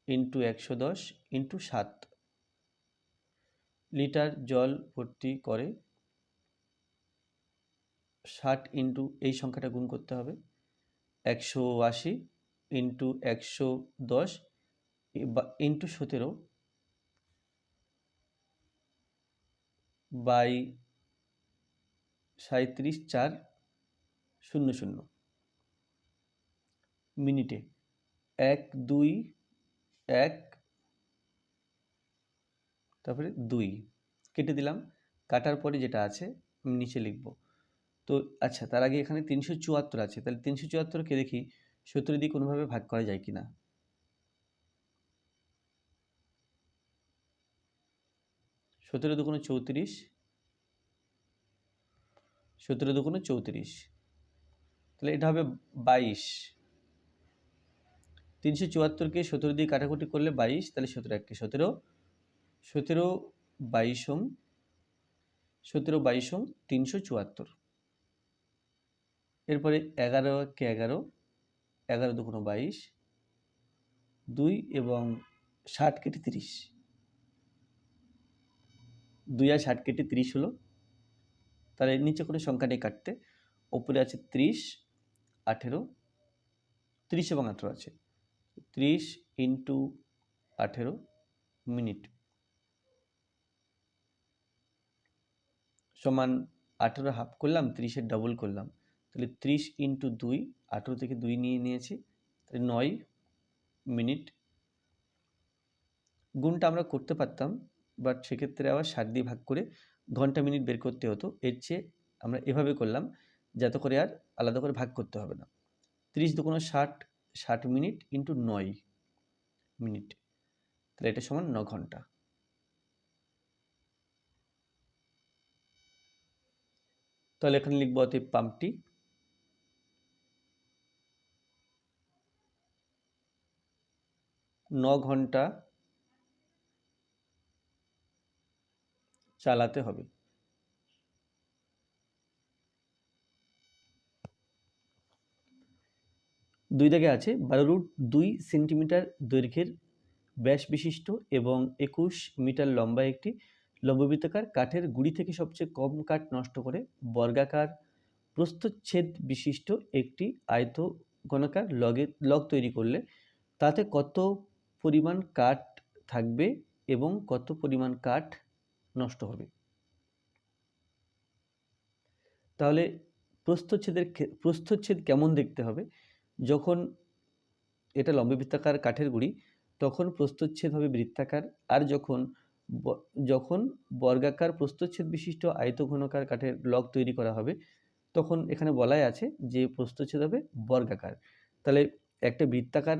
ইন্টু 110 ইন্টু 7 লিটার জল ভর্তি করে 60 ইন্টু এই সংখ্যাটা গুণ করতে হবে 180 ইন্টু 110 ইন্টু 17 বাই 37,400 মিনিটে। 1 2 1 তারপরে 2 কেটে দিলাম। কাটার পরে যেটা আছে আমি নিচে লিখব। তো আচ্ছা, তার আগে এখানে 374 আছে, তাহলে 374কে দেখি 17 দিয়ে কোনোভাবে ভাগ করা যায় কিনা। 17 দুগুণে 34, 17 দুগুণে 34, তাহলে এটা হবে 22। 374কে 17 দিয়ে কাটাকুটি করলে 22, তাহলে 17 1 17, 17 22 374। এরপরে 11 কে 11, 11 দুগুণ 22, 2 এবং 60 কেটে 30, 2 আর 60 কেটে 30 হলো। তাহলে নিচে কোনো সংখ্যা নেই কাটতে, ওপরে আছে 30, 18, 30 এবং 18 আছে, 30 ইন্টু 18 মিনিট সমান 18 হাফ করলাম, 30-এর ডবল করলাম, তাহলে 30 ইন্টু 2, 18 থেকে 2 নিয়ে নিয়েছি, তাহলে 9 মিনিট। গুণটা আমরা করতে পারতাম, বাট সেক্ষেত্রে আবার 60 দিয়ে ভাগ করে ঘন্টা মিনিট বের করতে হতো। এর চেয়ে আমরা এভাবে করলাম, যাতে করে আর আলাদা করে ভাগ করতে হবে না। 30 দুগুণ 60, 60 মিনিট ইন্টু 9 মিনিট, তাহলে এটা সমান 9 ঘন্টা। তাহলে এখানে লিখব অতএব পাম্পটি ন ঘন্টা চালাতে হবে। দুই দাগে আছে 12√2 সেন্টিমিটার দৈর্ঘ্যের ব্যাস বিশিষ্ট এবং 21 মিটার লম্বা একটি লম্ববৃত্তাকার কাঠের গুঁড়ি থেকে সবচেয়ে কম কাঠ নষ্ট করে বর্গাকার প্রস্থচ্ছেদ বিশিষ্ট একটি আয়তঘনাকার লগ তৈরি করলে তাতে কত পরিমাণ কাঠ থাকবে এবং কত পরিমাণ কাঠ নষ্ট হবে। তাহলে প্রস্থচ্ছেদ কেমন দেখতে হবে? যখন এটা লম্ববৃত্তাকার কাঠের গুঁড়ি তখন প্রস্থচ্ছেদ হবে বৃত্তাকার, আর যখন বর্গাকার প্রস্থচ্ছেদ বিশিষ্ট আয়তঘনকার কাঠের লগ তৈরি করা হবে তখন এখানে বলাই আছে যে প্রস্থচ্ছেদ হবে বর্গাকার। তাহলে একটা বৃত্তাকার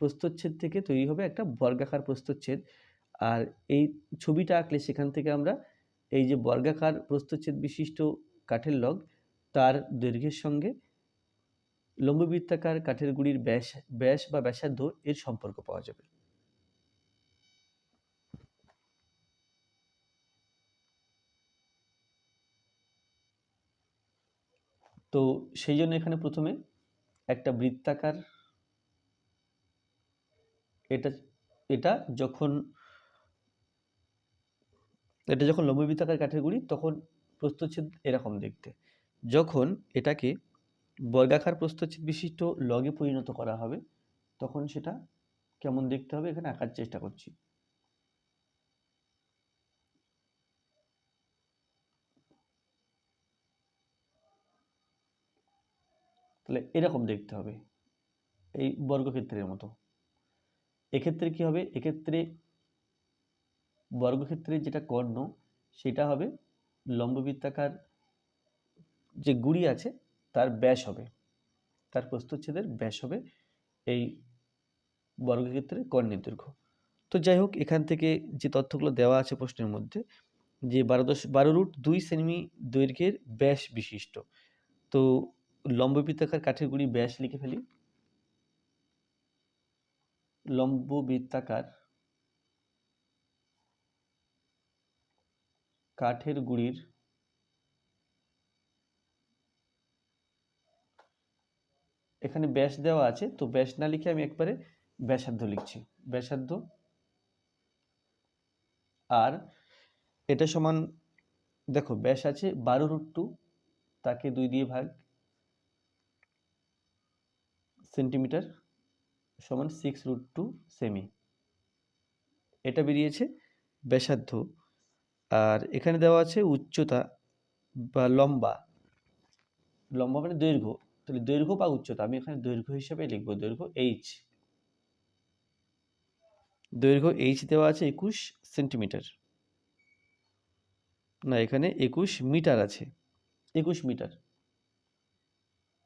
প্রস্থচ্ছেদ থেকে তৈরি হবে একটা বর্গাকার প্রস্থচ্ছেদ, আর এই ছবিটা আঁকলে সেখান থেকে আমরা এই যে বর্গাকার প্রস্থচ্ছেদ বিশিষ্ট কাঠের লগ তার দৈর্ঘ্যের সঙ্গে লম্ববৃত্তাকার কাঠের গুঁড়ির ব্যাস বা ব্যাসার্ধ এর সম্পর্ক পাওয়া যাবে। তো সেই জন্য এখানে প্রথমে একটা বৃত্তাকার, এটা যখন লম্ববৃত্তাকার কাঠের গুঁড়ি তখন প্রস্থচ্ছেদ এরকম দেখতে। যখন এটাকে বর্গাকার প্রস্থচ্ছেদ বিশিষ্ট লগে পরিণত করা হবে তখন সেটা কেমন দেখতে হবে এখানে আঁকার চেষ্টা করছি। তাহলে এরকম দেখতে হবে, এই বর্গক্ষেত্রের মতো। এক্ষেত্রে কি হবে? এক্ষেত্রে বর্গক্ষেত্রের যেটা কর্ণ সেটা হবে লম্ববৃত্তাকার যে গুঁড়ি আছে তার ব্যাস হবে, তার প্রস্থচ্ছেদের ব্যাস হবে এই বর্গক্ষেত্রের কর্ণের দৈর্ঘ্য। তো যাই হোক, এখান থেকে যে তথ্যগুলো দেওয়া আছে প্রশ্নের মধ্যে যে 12√2 সেমি দৈর্ঘ্যের ব্যাস বিশিষ্ট, তো লম্ববৃত্তাকার কাঠের গুঁড়ি ব্যাস লিখে ফেলি। লম্ববৃত্তাকার কাঠের গুঁড়ির এখানে ব্যাস দেওয়া আছে, তো ব্যাস না লিখে আমি একবারে ব্যাসার্ধ লিখছি, ব্যাসার্ধ। আর এটা সমান, দেখো ব্যাস আছে 12√2, তাকে 2 দিয়ে ভাগ, সেন্টিমিটার সমান 6√2 সেমি, এটা বেরিয়েছে ব্যাসার্ধ। আর এখানে দেওয়া আছে উচ্চতা বা লম্বা মানে দৈর্ঘ্য, তাহলে দৈর্ঘ্য বা উচ্চতা আমি এখানে দৈর্ঘ্য হিসেবে লিখবো, দৈর্ঘ্য h দেওয়া আছে 21 সেন্টিমিটার, না এখানে 21 মিটার আছে, 21 মিটার।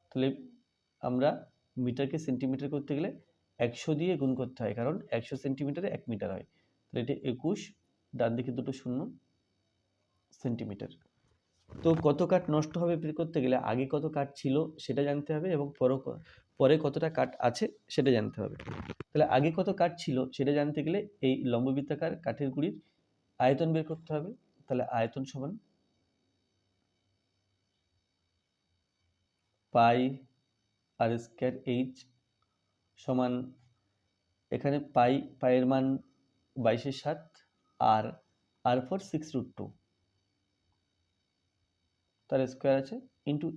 তাহলে আমরা মিটারকে সেন্টিমিটার করতে গেলে 100 দিয়ে গুণ করতে হয়, কারণ 100 সেন্টিমিটারে 1 মিটার হয়। তাহলে এটা 21, ডান দিকে দুটো শূন্য, সেন্টিমিটার। তো কত কাঠ নষ্ট হবে বের করতে গেলে আগে কত কাঠ ছিল সেটা জানতে হবে এবং পরে কতটা কাঠ আছে সেটা জানতে হবে। তাহলে আগে কত কাঠ ছিল সেটা জানতে গেলে এই লম্ববৃত্তাকার কাঠের গুঁড়ির আয়তন বের করতে হবে। তাহলে আয়তন সমান পাই আর স্কয়ার এইচ সমান, এখানে পাইয়ের মান 22/7 আর ফর 6√2, তার স্কয়ার আছে ইন্টু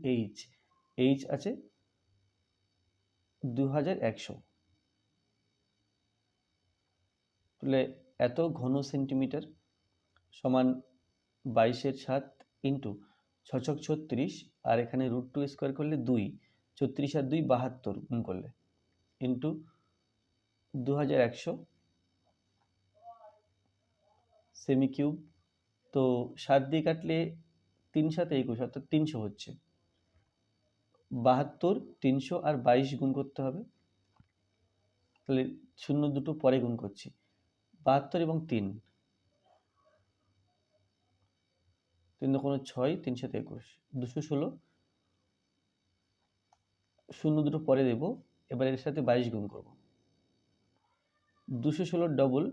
এইচ আছে 2100। তাহলে এত ঘন সেন্টিমিটার সমান 22/7 ইন্টু 6×36, আর এখানে √2 স্কোয়ার করলে 2, 36 আর 2 72 গুণ করলে ইন্টু 2100 সেমি কিউব। তো 7 দিয়ে কাটলে 3 7 21, অর্থাৎ 300 হচ্ছে। 72, 300 আর 22 গুণ করতে হবে, তাহলে শূন্য দুটো পরে গুণ করছি, 72 এবং 3, 3 কোনো 6, 3 7 21, 216, শূন্য দুটো পরে দেব, এবার এর সাথে 22 গুণ করব, 216 ডবল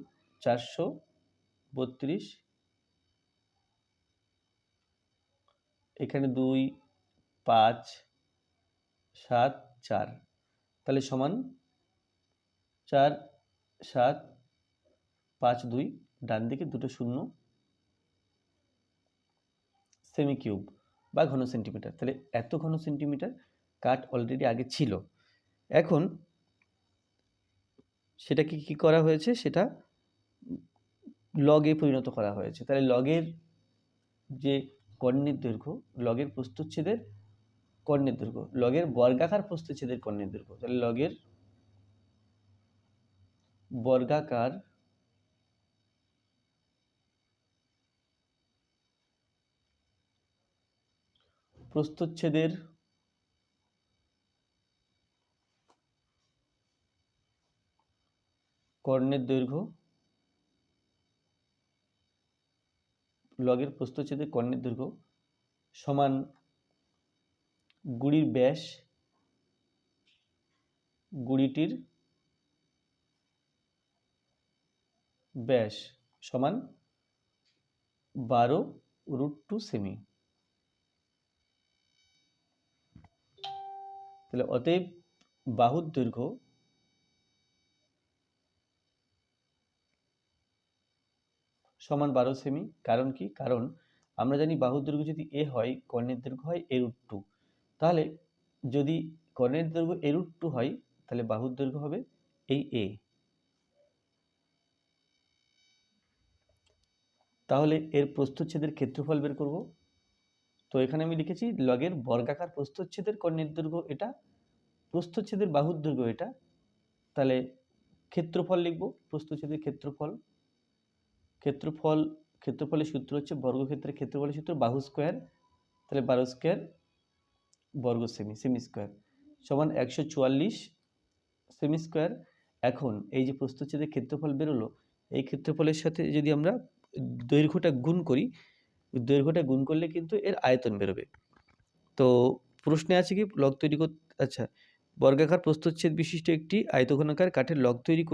432, এখানে 2 5 7 4, তাহলে সমান 4 7 5 2, ডান দিকে দুটো শূন্য, সেমি কিউব বা ঘন সেন্টিমিটার। তাহলে এত ঘন সেন্টিমিটার কাঠ অলরেডি আগে ছিল, এখন সেটাকে কি করা হয়েছে, সেটা লগে পরিণত করা হয়েছে। তাহলে লগের যে কর্ণের দৈর্ঘ্য, লগের প্রস্থচ্ছেদের কর্ণের দৈর্ঘ্য, লগের বর্গাকার প্রস্থচ্ছেদের কর্ণের দৈর্ঘ্য। তাহলে লগের বর্গাকার প্রস্থচ্ছেদের কর্ণের দৈর্ঘ্য, লগের প্রস্থচ্ছেদের কর্ণের দৈর্ঘ্য সমান গুড়ির ব্যাস, গুড়িটির ব্যাস সমান 12√2 সেমি। তাহলে অতএব বাহুর দৈর্ঘ্য সমান 12 সেমি। কারণ কি? কারণ আমরা জানি বাহুর দৈর্ঘ্য যদি a হয়, কর্ণের দৈর্ঘ্য হয় a√2। তাহলে যদি কর্ণের দৈর্ঘ্য a√2 হয়, তাহলে বাহুর দৈর্ঘ্য হবে এই a। তাহলে এর প্রস্থচ্ছেদের ক্ষেত্রফল বের করব। তো এখানে আমি লিখেছি লগের বর্গাকার প্রস্থচ্ছেদের কর্ণের দৈর্ঘ্য এটা, প্রস্থচ্ছেদের বাহুর দৈর্ঘ্য এটা। তাহলে ক্ষেত্রফল লিখব, প্রস্থচ্ছেদের ক্ষেত্রফল। ক্ষেত্রফলের সূত্র হচ্ছে বর্গক্ষেত্রের ক্ষেত্রফলের সূত্র বাহু স্কোয়ার, তাহলে 12 স্কোয়ার বর্গ সেমি, সেমি স্কোয়ার সমান 144 সেমি স্কোয়ার। এখন এই যে প্রস্থচ্ছেদের ক্ষেত্রফল বেরোলো, এই ক্ষেত্রফলের সাথে যদি আমরা দৈর্ঘ্যটা গুণ করি, দৈর্ঘ্যটা গুণ করলে কিন্তু এর আয়তন বেরোবে। তো প্রশ্নে আছে কি লগ তৈরি করতে, আচ্ছা, বর্গাকার প্রস্থচ্ছেদ বিশিষ্ট একটি আয়তঘনাকার কাঠের লগ তৈরি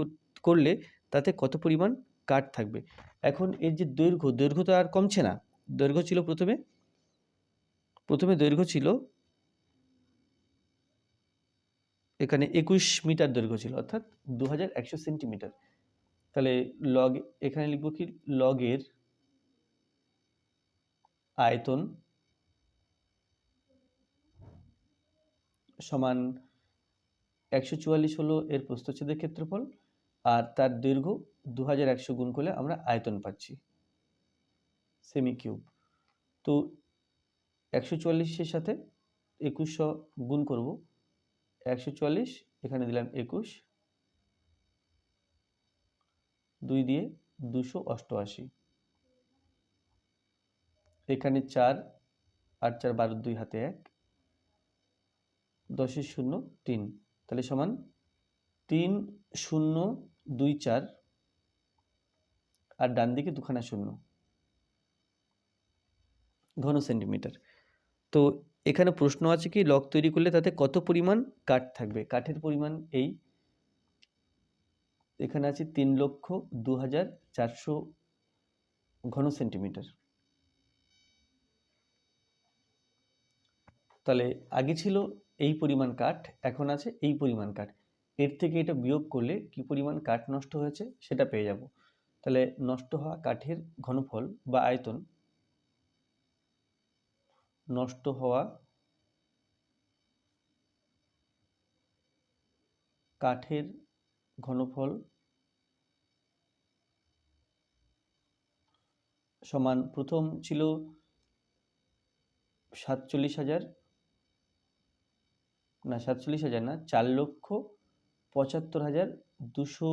করলে তাতে কত পরিমাণ কাঠ থাকবে। এখন এর যে দৈর্ঘ্য তো আর কমছে না। দৈর্ঘ্য ছিল প্রথমে দৈর্ঘ্য ছিল এখানে 21 মিটার দৈর্ঘ্য ছিল, অর্থাৎ 2100 সেন্টিমিটার। তাহলে লগ, এখানে লিখব কি লগের আয়তন সমান 144 হলো এর প্রস্থচ্ছেদের ক্ষেত্রফল, আর তার দৈর্ঘ্য 2100 গুণ করলে আমরা আয়তন পাচ্ছি সেমি কিউব। তো 144-এর সাথে 2100 গুণ করব, 144 এখানে দিলাম 21, 2 দিয়ে 288, এখানে 4 আর 4 12, 2 হাতে 1, 10 শূন্য 3, তাহলে সমান 3024, আর ডান দিকে দুখানা শূন্য, ঘন সেন্টিমিটার। তো এখানে প্রশ্ন আছে কি লগ তৈরি করলে তাতে কত পরিমাণ কাঠ থাকবে। কাঠের পরিমাণ এই, এখানে আছে 3,02,400 ঘন সেন্টিমিটার। তাহলে আগে ছিল এই পরিমাণ কাঠ, এখন আছে এই পরিমাণ কাঠ। এর থেকে এটা বিয়োগ করলে কি পরিমাণ কাঠ নষ্ট হয়েছে সেটা পেয়ে যাব। তাহলে নষ্ট হওয়া কাঠের ঘনফল বা আয়তন, নষ্ট হওয়া কাঠের ঘনফল সমান, প্রথম ছিল 47,000, না 47,000 না, 4,75,200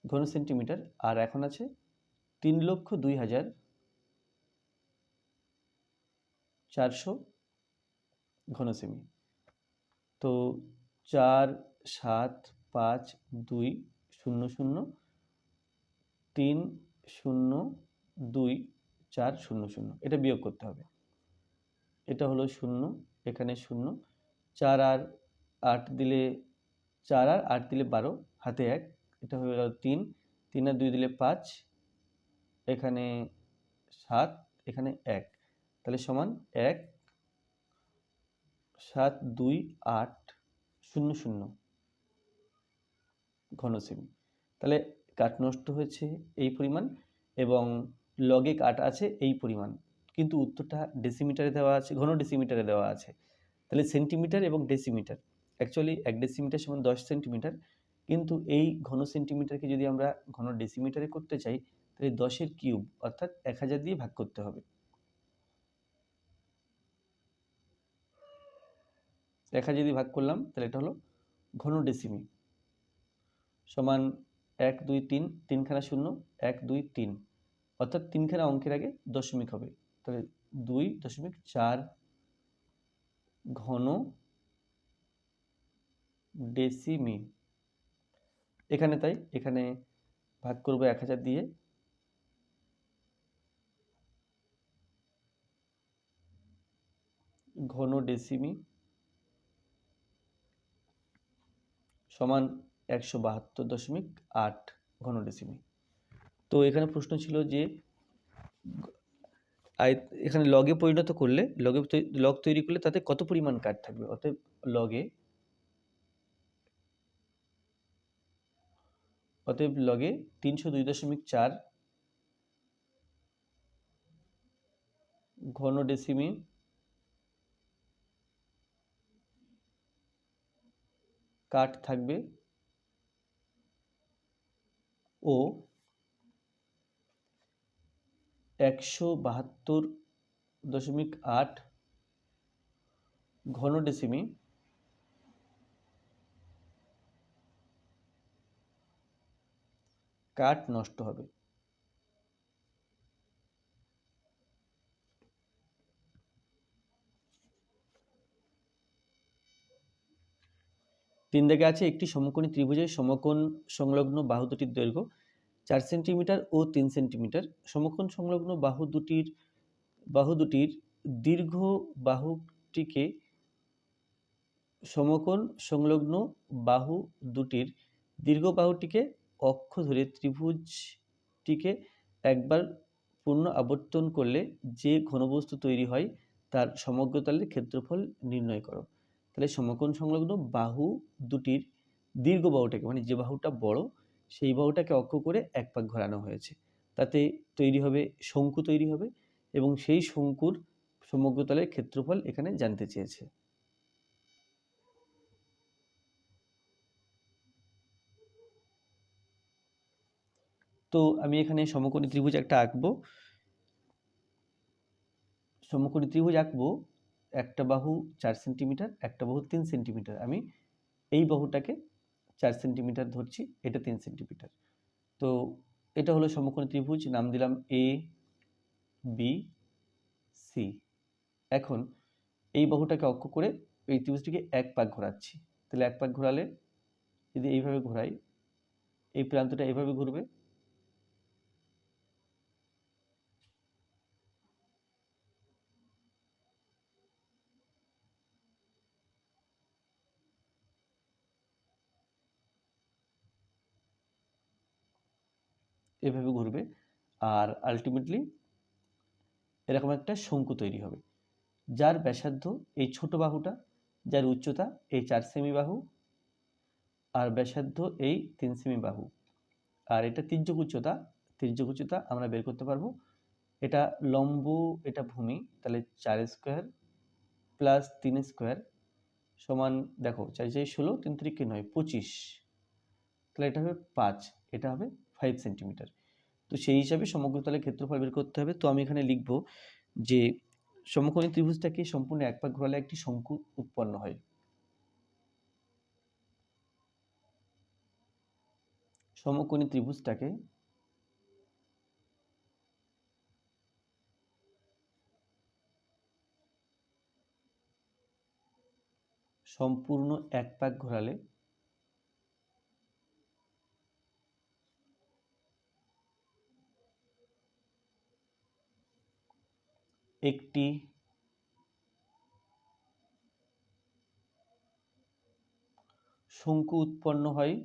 ঘন সেন্টিমিটার, আর এখন আছে 3,02,400 ঘন সেমি। তো 4, 7, 5, 2, 0, 0, 3, 0, 2, 4, 0, 0, এটা বিয়োগ করতে হবে। এটা হলো 0, এখানে 0, 4 আর 8 দিলে 4 আর 8 দিলে 12, হাতে 1, এটা হয়ে গেল 3, 3 আর 2 দিলে 5, এখানে 7, এখানে 1, তাহলে সমান 1, 7, 2, 8, 0, 0 ঘন সেমি। তাহলে কাঠ নষ্ট হয়েছে এই পরিমাণ এবং লগে কাঠ আছে এই পরিমাণ, কিন্তু উত্তরটা ডেসিমিটারে দেওয়া আছে, ঘন ডেসিমিটারে দেওয়া আছে। তাহলে সেন্টিমিটার এবং ডেসিমিটার, অ্যাকচুয়ালি 1 ডেসিমিটার সমান 10 সেন্টিমিটার, কিন্তু এই ঘন সেন্টিমিটারকে যদি আমরা ঘন ডেসিমিটারে করতে চাই তাহলে 10-এর কিউব অর্থাৎ 1000 দিয়ে ভাগ করতে হবে। 1000 যদি ভাগ করলাম তাহলে এটা হলো ঘন ডেসিমি সমান 1 2 3 তিনখানা শূন্য 1 2 3 অর্থাৎ তিনখানা অঙ্কের আগে দশমিক হবে তাহলে 2.4 ঘন ডেসিমি। এখানে তাই এখানে ভাগ করব 1000 দিয়ে, ঘন ডেসিমি সমান 172.8 ঘন ডেসিমি। তো এখানে প্রশ্ন ছিল যে এখানে লগে পরিণত করলে লগ তৈরি করলে তাতে কত পরিমাণ কাট থাকবে, অতএব লগে 302.4 ঘন ডেসিমি কাট থাকবে ও 172.8 ঘন ডেসিমি কাট নষ্ট হবে। 3 দাগে আছে একটি সমকোণী ত্রিভুজের সমকোণ সংলগ্ন বাহু দুটির দৈর্ঘ্য 4 সেন্টিমিটার ও 3 সেন্টিমিটার। সমকোণ সংলগ্ন বাহু দুটির দীর্ঘ বাহুটিকে সমকোণ সংলগ্ন বাহু দুটির দীর্ঘ বাহুটিকে অক্ষ ধরে ত্রিভুজটিকে একবার পূর্ণ আবর্তন করলে যে ঘনবস্তু তৈরি হয় তার সমগ্রতলের ক্ষেত্রফল নির্ণয় করো। তাহলে সমকোণ সংলগ্ন বাহু দুটির দীর্ঘ বাহুটাকে মানে যে বাহুটা বড় সেই বাহুটাকে অক্ষ করে এক পাক ঘোরানো হয়েছে, তাতে তৈরি হবে শঙ্কু তৈরি হবে এবং সেই শঙ্কুর সমগ্রতলের ক্ষেত্রফল এখানে জানতে চেয়েছে। তো আমি এখানে সমকোণী ত্রিভুজ একটা আঁকবো। সমকোণী ত্রিভুজ আঁকবো, একটা বাহু 4 সেন্টিমিটার, একটা বাহু 3 সেন্টিমিটার। আমি এই বাহুটাকে 4 সেন্টিমিটার ধরছি, এটা 3 সেন্টিমিটার। তো এটা হলো সমকোণী ত্রিভুজ, নাম দিলাম এ বি সি। এখন এই বাহুটাকে অক্ষ করে এই ত্রিভুজটিকে এক পাক ঘোরাচ্ছি। তাহলে এক পাক ঘোরালে যদি এইভাবে ঘোরাই, এই প্রান্তটা এইভাবে ঘুরবে, এভাবে ঘুরবে আর আলটিমেটলি এরকম একটা শঙ্কু তৈরি হবে যার ব্যাসার্ধ এই ছোট বাহুটা, যার উচ্চতা এই 4 সেমি বাহু আর ব্যাসার্ধ এই 3 সেমি বাহু, আর এটা তির্যক উচ্চতা আমরা বের করতে পারবো। এটা লম্ব, এটা ভূমি, তাহলে 4 স্কোয়ার প্লাস 3 স্কোয়ার সমান, দেখো 4 4 16, 3 3 9 25, তাহলে এটা হবে 5, এটা হবে 5 সেন্টিমিটার। তো সেই হিসাবে সমগ্রতলের ক্ষেত্রফল বের করতে হবে। তো আমি এখানে লিখব যে সমকোণী ত্রিভুজটাকে সম্পূর্ণ এক পাক ঘোরালে একটি শঙ্কু উৎপন্ন হয়। সমকোণী ত্রিভুজটাকে সম্পূর্ণ এক পাক ঘোরালে একটি শঙ্কু উৎপন্ন হয়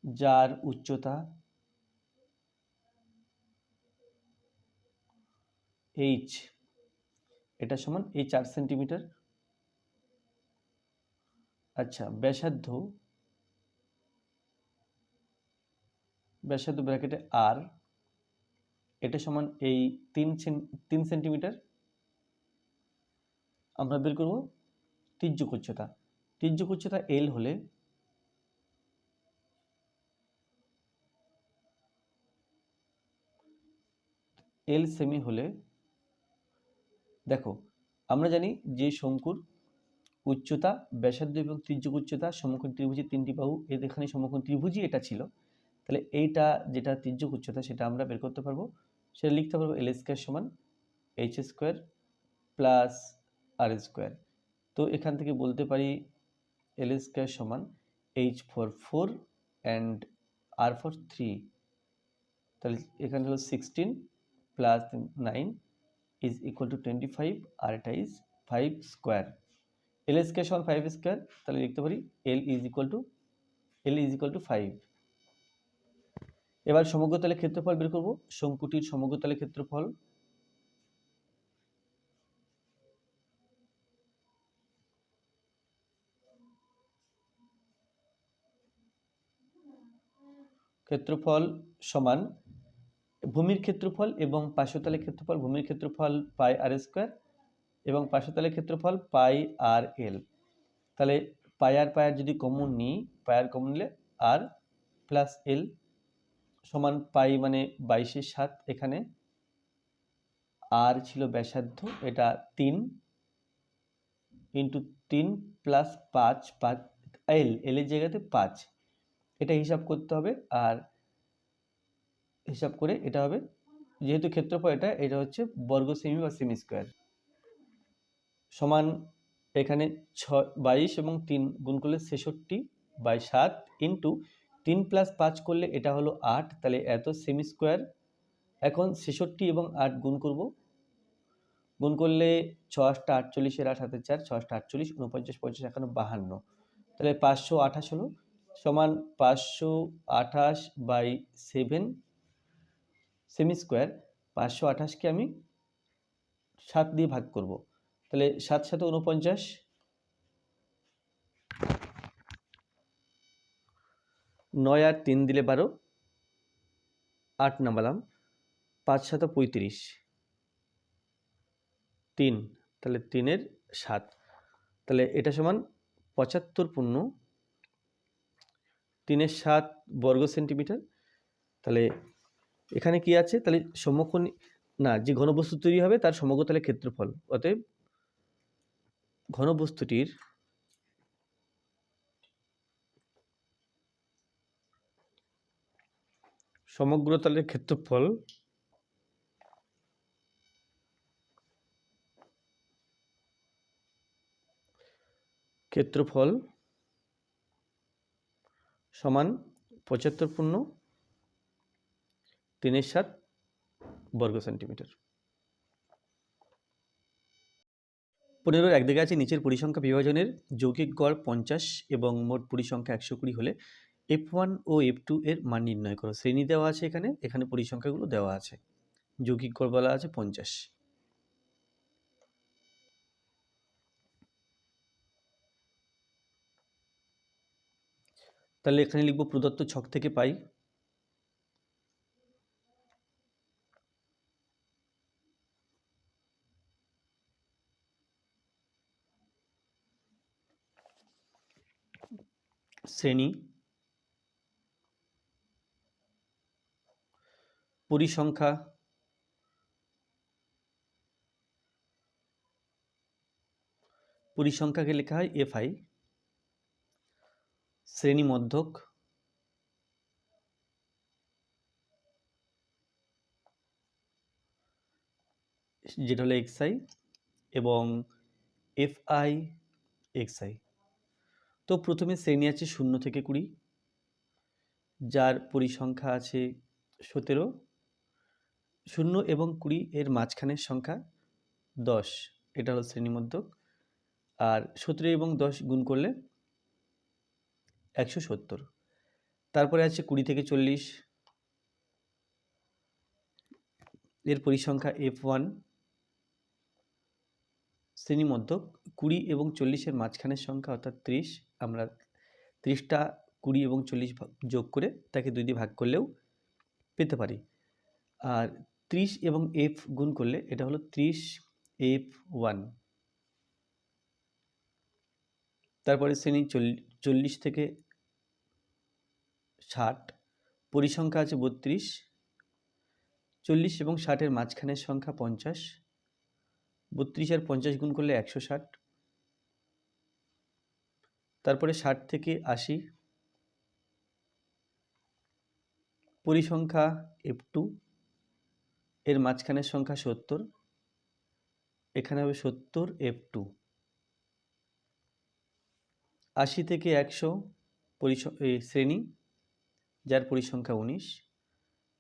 যার উচ্চতা h, এটা সমান এই 4 সেন্টিমিটার। আচ্ছা, ব্যাসার্ধ ব্র্যাকেটে r, এটা সমান এই 3 সেন্টিমিটার। আমরা বের করব তির্যক উচ্চতা l হলে এল সেমি হলে দেখো আমরা জানি যে শঙ্কুর উচ্চতা, ব্যাসার্ধ এবং তির্যক উচ্চতা সমকোণ ত্রিভুজের তিনটি বাহু, এখানে সমকোণ ত্রিভুজই এটা ছিল, তাহলে এইটা যেটা তির্যক উচ্চতা সেটা আমরা বের করতে পারবো। সেটা লিখতে পারবো এল স্কোয়ার সমান H square plus R square. তো এখান থেকে বলতে পারি এল স্কোয়ার সমান H for 4 and R for 3, তাহলে এখানে হলো 16 প্লাস 9 ইজ ইকুয়াল টু 25, আর এটা ইজ 5 স্কোয়ার। এল স্কোয়ার সমান 5 স্কোয়ার, তাহলে লিখতে পারি এল ইজ ইকুয়াল টু 5। এবার সমগ্র তলের ক্ষেত্রফল বের করব। শঙ্কুটির সমগ্র তলের ক্ষেত্রফল সমান ভূমির ক্ষেত্রফল এবং পার্শ্বতলের ক্ষেত্রফল। ভূমির ক্ষেত্রফল পাই আর স্কোয়ার এবং পার্শ্বতলের ক্ষেত্রফল পাই আর এল। তাহলে পাই আর যদি কমন নিই, পাই আর কমন নিলে আর প্লাস এল সমান পাই মানে 22/7, এখানে আর ছিল ব্যাসার্ধ, এটা 3 ইন্টু 3 প্লাস 5 এল এর জায়গাতে 5, এটা হিসাব করতে হবে। আর হিসাব করে এটা হবে, যেহেতু ক্ষেত্রফল এটা হচ্ছে বর্গ সেমি বা সেমি স্কোয়ার সমান এখানে 22 এবং 3 গুণ করলে 66/7 ইন্টু 3 প্লাস 5 করলে এটা হলো 8, তাহলে এত সেমি স্কোয়ার। এখন 66 এবং 8 গুণ করব, গুণ করলে 6 8 48, 8 হাতে 4, 6 8 48, 49 50 51 52, তাহলে 528 হলো সমান 528/7 সেমি স্কোয়ার। 528কে আমি 7 দিয়ে ভাগ করব, তাহলে 7 7 49, 9 আর 3 দিলে 12, 8 নামালাম, 5 7 35, 3, তাহলে 3 7, তাহলে এটা সমান 75.3 বর্গ সেন্টিমিটার। তাহলে এখানে কি আছে, তাহলে সমকোণ না, যে ঘনবস্তু তৈরি হবে তার সমগ্র তলের ক্ষেত্রফল, অতএব ঘনবস্তুটির সমগ্র তলের ক্ষেত্রফল সমান 75.3 বর্গ সেন্টিমিটার। 15 একদিকে আছে নিচের পরিসংখ্যা বিভাজনের যৌগিক গড় 50 এবং মোট পরিসংখ্যা 120 হলে F1 ও F2 এর মান নির্ণয় করো। শ্রেণী দেওয়া আছে, এখানে পরিসংখ্যাগুলো দেওয়া আছে, যৌগিক গড় বলা আছে 50। তাহলে এখানে লিখব প্রদত্ত ছক থেকে পাই শ্রেণী পরিসংখ্যাকে লেখা হয় FI, শ্রেণী মধ্যক যেটা হলো XI এবং FI XI। তো প্রথমে শ্রেণী আছে 0 থেকে 20, যার পরিসংখ্যা আছে 17, 0 এবং 20 এর মাঝখানের সংখ্যা 10, এটা হলো শ্রেণী মধ্যক। আর 17 এবং 10 গুণ করলে 170। তারপরে আছে 20 থেকে 40, এর পরিসংখ্যা F1, শ্রেণী মধ্যক 20 এবং 40 এর মাঝখানের সংখ্যা অর্থাৎ 30, আমরা 30টা 20 এবং 40 যোগ করে তাকে 2 দিয়ে ভাগ করলেও পেতে পারি। আর 30 এবং F গুণ করলে এটা হলো 30F1। তারপরে শ্রেণী 40 থেকে 60, পরিসংখ্যা আছে 32, 40 এবং 60-এর মাঝখানের সংখ্যা 50, 32 আর 50 গুণ করলে 160, তারপরে 60 থেকে 80, পরিসংখ্যা F2, এর মাঝখানের সংখ্যা 70, এখানে হবে 70 F2, 80 থেকে 100 শ্রেণী, যার পরিসংখ্যা 19,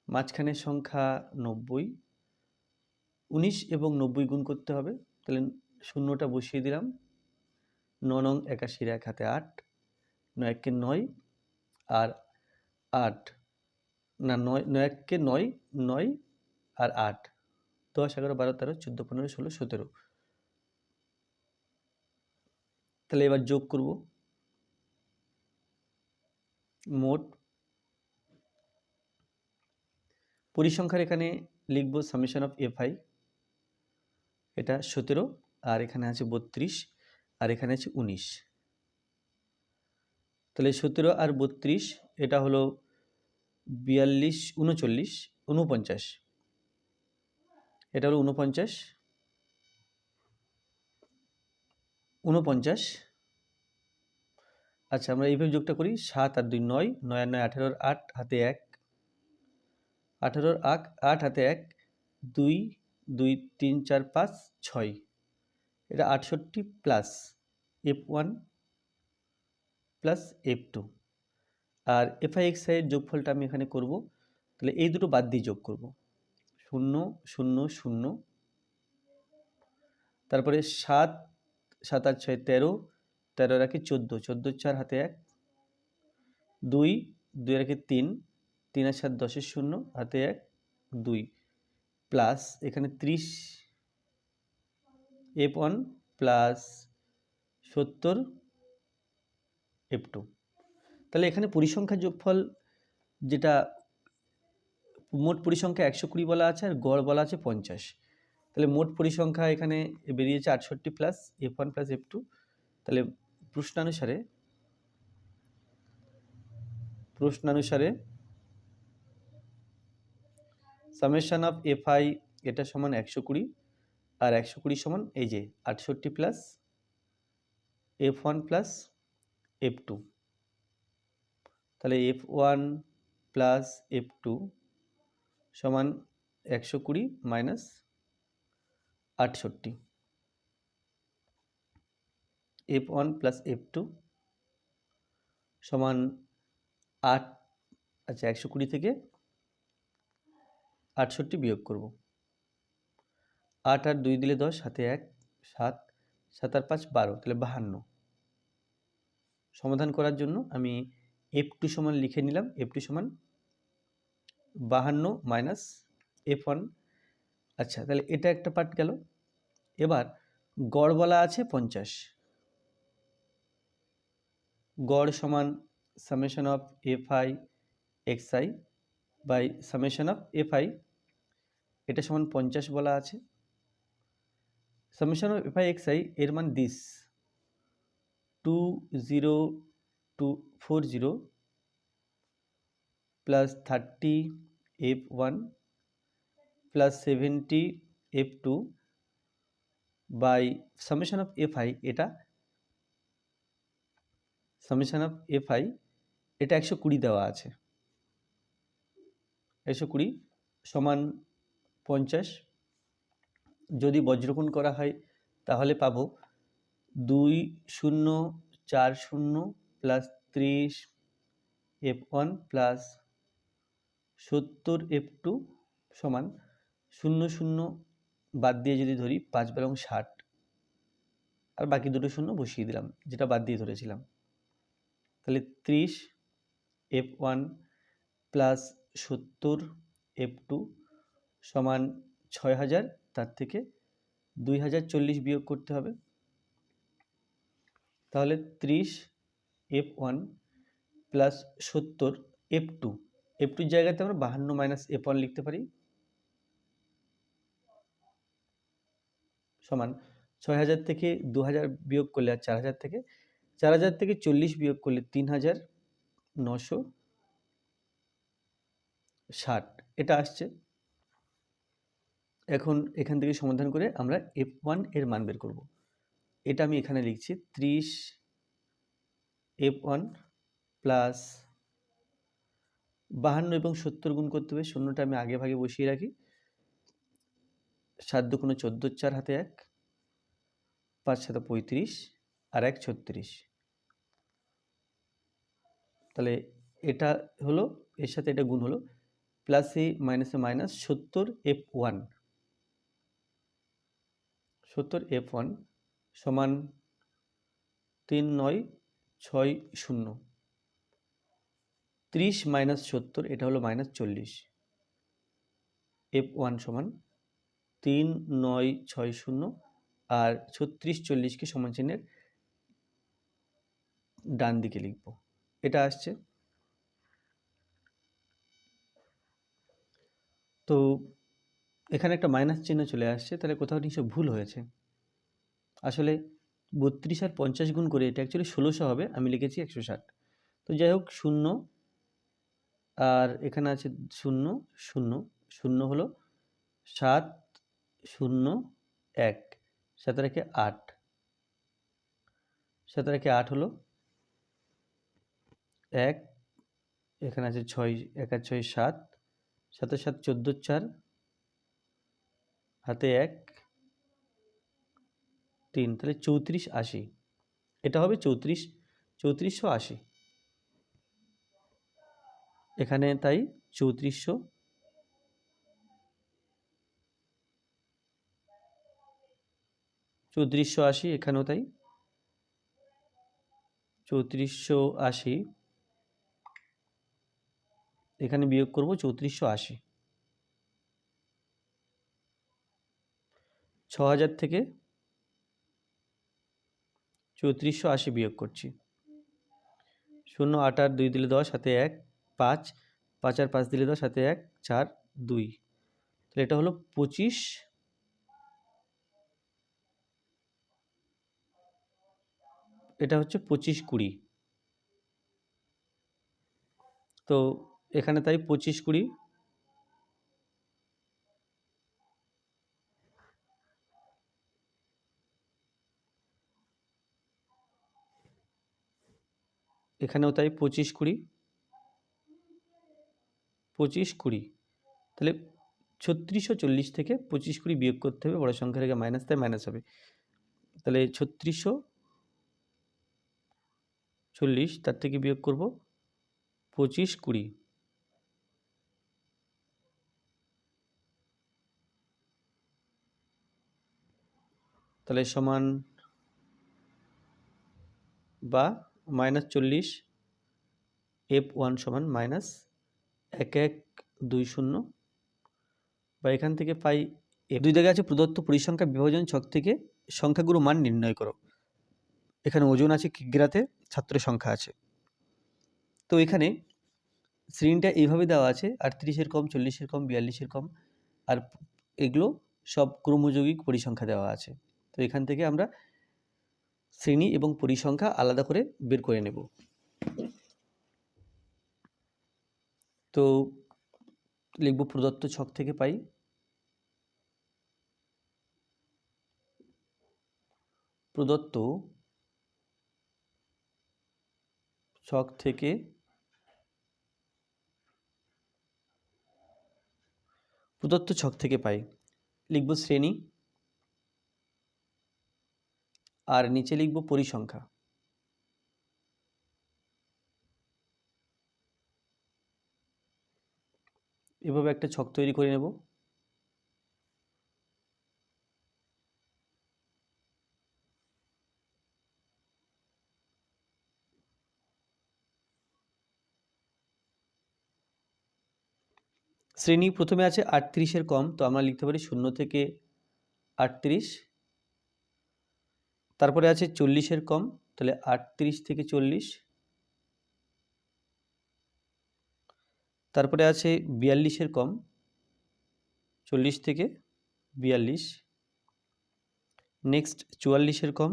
মাঝখানের সংখ্যা 90, 19 এবং 90 গুণ করতে হবে, তাহলে শূন্যটা বসিয়ে দিলাম, 9 নং 81 এক হাতে 8, 9 একে 9 আর 8 না 9 একে 9, 9 আর 8, 10, 11, 12, 13, 14, 15, 16, 17, তাহলে এবার যোগ করব। মোট পরিসংখ্যার এখানে লিখব সামেশন অফ FI, এটা 17, আর এখানে আছে 32, আর এখানে আছে 19, তাহলে 17 আর 32 এটা হলো 42, 39, 49, এটা হলো 49, 49। আচ্ছা, আমরা এইভাবে যোগটা করি, 7 আর 2 9, 9 আর 9 18, 8 হাতে 1, 18, 8 হাতে 1, 2 2 3 4 5 6, এটা 68 প্লাস F1 প্লাস F2, আর FI/XI এর যোগফলটা আমি এখানে করব, তাহলে এই দুটো বাদ দিয়ে যোগ করব, 0 0 0, তারপরে 7 7 আর 6 13, 13 রাখি 14, 14 4 হাতে 1, 2 2 রাখি 3, 3 আর 7 10 0 হাতে 1, 2 প্লাস এখানে 30 F1 প্লাস 70 F2, তাহলে এখানে পরিসংখ্যার যোগফল যেটা মোট পরিসংখ্যা 120 বলা আছে আর গড় বলা আছে 50, তাহলে মোট পরিসংখ্যা এখানে বেরিয়েছে 68 প্লাস F1 প্লাস F2, তাহলে প্রশ্নানুসারে সামেশন অফ FI এটা সমান 120, আর 120 সমান এই যে 68 প্লাস F1 প্লাস F2, তাহলে F1 প্লাস F2 সমান 120 মাইনাস 68, F1 প্লাস F2 সমান 8, আচ্ছা 120 থেকে 68 বিয়োগ করব, 8 আর 2 দিলে 10, হাতে 1 7, 7 আর 5 12, তাহলে 52। সমাধান করার জন্য আমি F2 সমান লিখে নিলাম, F2 সমান 52 মাইনাস F1। আচ্ছা, তাহলে এটা একটা পার্ট গেল। এবার গড় বলা আছে 50, গড় সমান summation of FI/XI by summation of FI, এটা সমান 50 বলা আছে। সামেশন অফ FI/XI এর মান this 20240 plus 30 F1 plus 70 F2 by summation of FI, এটা সামেশন অফ FI এটা 120 দেওয়া আছে, 120 সমান 50, যদি বজ্রগুণ করা হয় তাহলে পাবো 2040 প্লাস 30 F1 প্লাস 70 F2 সমান 0 0 বাদ দিয়ে যদি ধরি 5 12 60, আর বাকি দুটো শূন্য বসিয়ে দিলাম যেটা বাদ দিয়ে ধরেছিলাম, তাহলে 30 F1 প্লাস 70 F2 সমান 6000, তার থেকে 2040 বিয়োগ করতে হবে, তাহলে 30 F1 প্লাস 70 F2, F2-র জায়গাতে আমরা 52 মাইনাস F1 লিখতে পারি, সমান 6000 থেকে 2000 বিয়োগ করলে আর 4000 থেকে 40 বিয়োগ করলে 3960 এটা আসছে। এখন এখান থেকে সমাধান করে আমরা F1 এর মান বের করব। এটা আমি এখানে লিখছি 30 F1 প্লাস 52 এবং 70 গুণ করতে হবে, শূন্যটা আমি আগে ভাগে বসিয়ে রাখি। 7 দুগুণে 14, 4 হাতে 1, 5 7 35 আর 1 36। তাহলে এটা হলো, এর সাথে এটা গুণ হলো, প্লাস এ মাইনাসে মাইনাস 70 F1 সমান 3960। 30 মাইনাস 70 এটা হলো মাইনাস 40। F1 সমান 3960 আর 36 40কে সমান চিহ্নের ডান দিকে লিখব। এটা আসছে। তো এখানে একটা মাইনাস চিহ্ন চলে আসছে, তাহলে কোথাও নিশ্চয় ভুল হয়েছে। আসলে 32 আর 50 গুণ করে এটা অ্যাকচুয়ালি 1600 হবে, আমি লিখেছি 160। তো যাই হোক, 0 আর এখানে আছে 0 0 0 হলো 7 0 1, 7 রেখে 8, 7 রেখে 8 হলো 1, এখানে আছে 6, 1 আর 6 7, 7 7 14, 4 হাতে 1 3, তাহলে 3480। এটা হবে 3480 এখানে, তাই 3480 এখানেও তাই 3480, এখানে বিয়োগ করব 3480। 6000 থেকে 3480 বিয়োগ করছি। 0 8 আর 2 দিলে 10, হাতে 1 5, 5 আর 5 দিলে 10, হাতে 1 4 2, তাহলে এটা হলো 25, এটা হচ্ছে 2520। তো এখানে তাই 2520, এখানেও তাই 2520, তাহলে 3640 থেকে 2520 বিয়োগ করতে হবে, বড় সংখ্যা থেকে মাইনাস, তাই মাইনাস হবে। তাহলে 3640, তার থেকে বিয়োগ করব 2520, তাহলে সমান বা -40, F1 সমান -1120, বা এখান থেকে পাই দুই জায়গায় আছে প্রদত্ত পরিসংখ্যা বিভাজন ছক থেকে সংখ্যাগুলোর মান নির্ণয় করো। এখানে ওজন আছে, কিগ্রাতে ছাত্রের সংখ্যা আছে। তো এখানে শ্রেণীটা এইভাবে দেওয়া আছে, 38-এর কম, 40-এর কম, 42-এর কম, আর এগুলো সব ক্রমযৌগিক পরিসংখ্যা দেওয়া আছে। তো এখান থেকে আমরা শ্রেণী এবং পরিসংখ্যা আলাদা করে বের করে নেব। তো লিখব প্রদত্ত ছক থেকে পাই, প্রদত্ত ছক থেকে পাই, লিখব শ্রেণী আর নিচে লিখব পরিসংখ্যা। এভাবে একটা ছক তৈরি করে নেব। শ্রেণী প্রথমে আছে 38-এর কম, তো আমরা লিখতে পারি 0 থেকে 38। তারপরে আছে 40-এর কম, তাহলে 38 থেকে 40। তারপরে আছে 42-এর কম, 40 থেকে 42। নেক্সট 44-এর কম,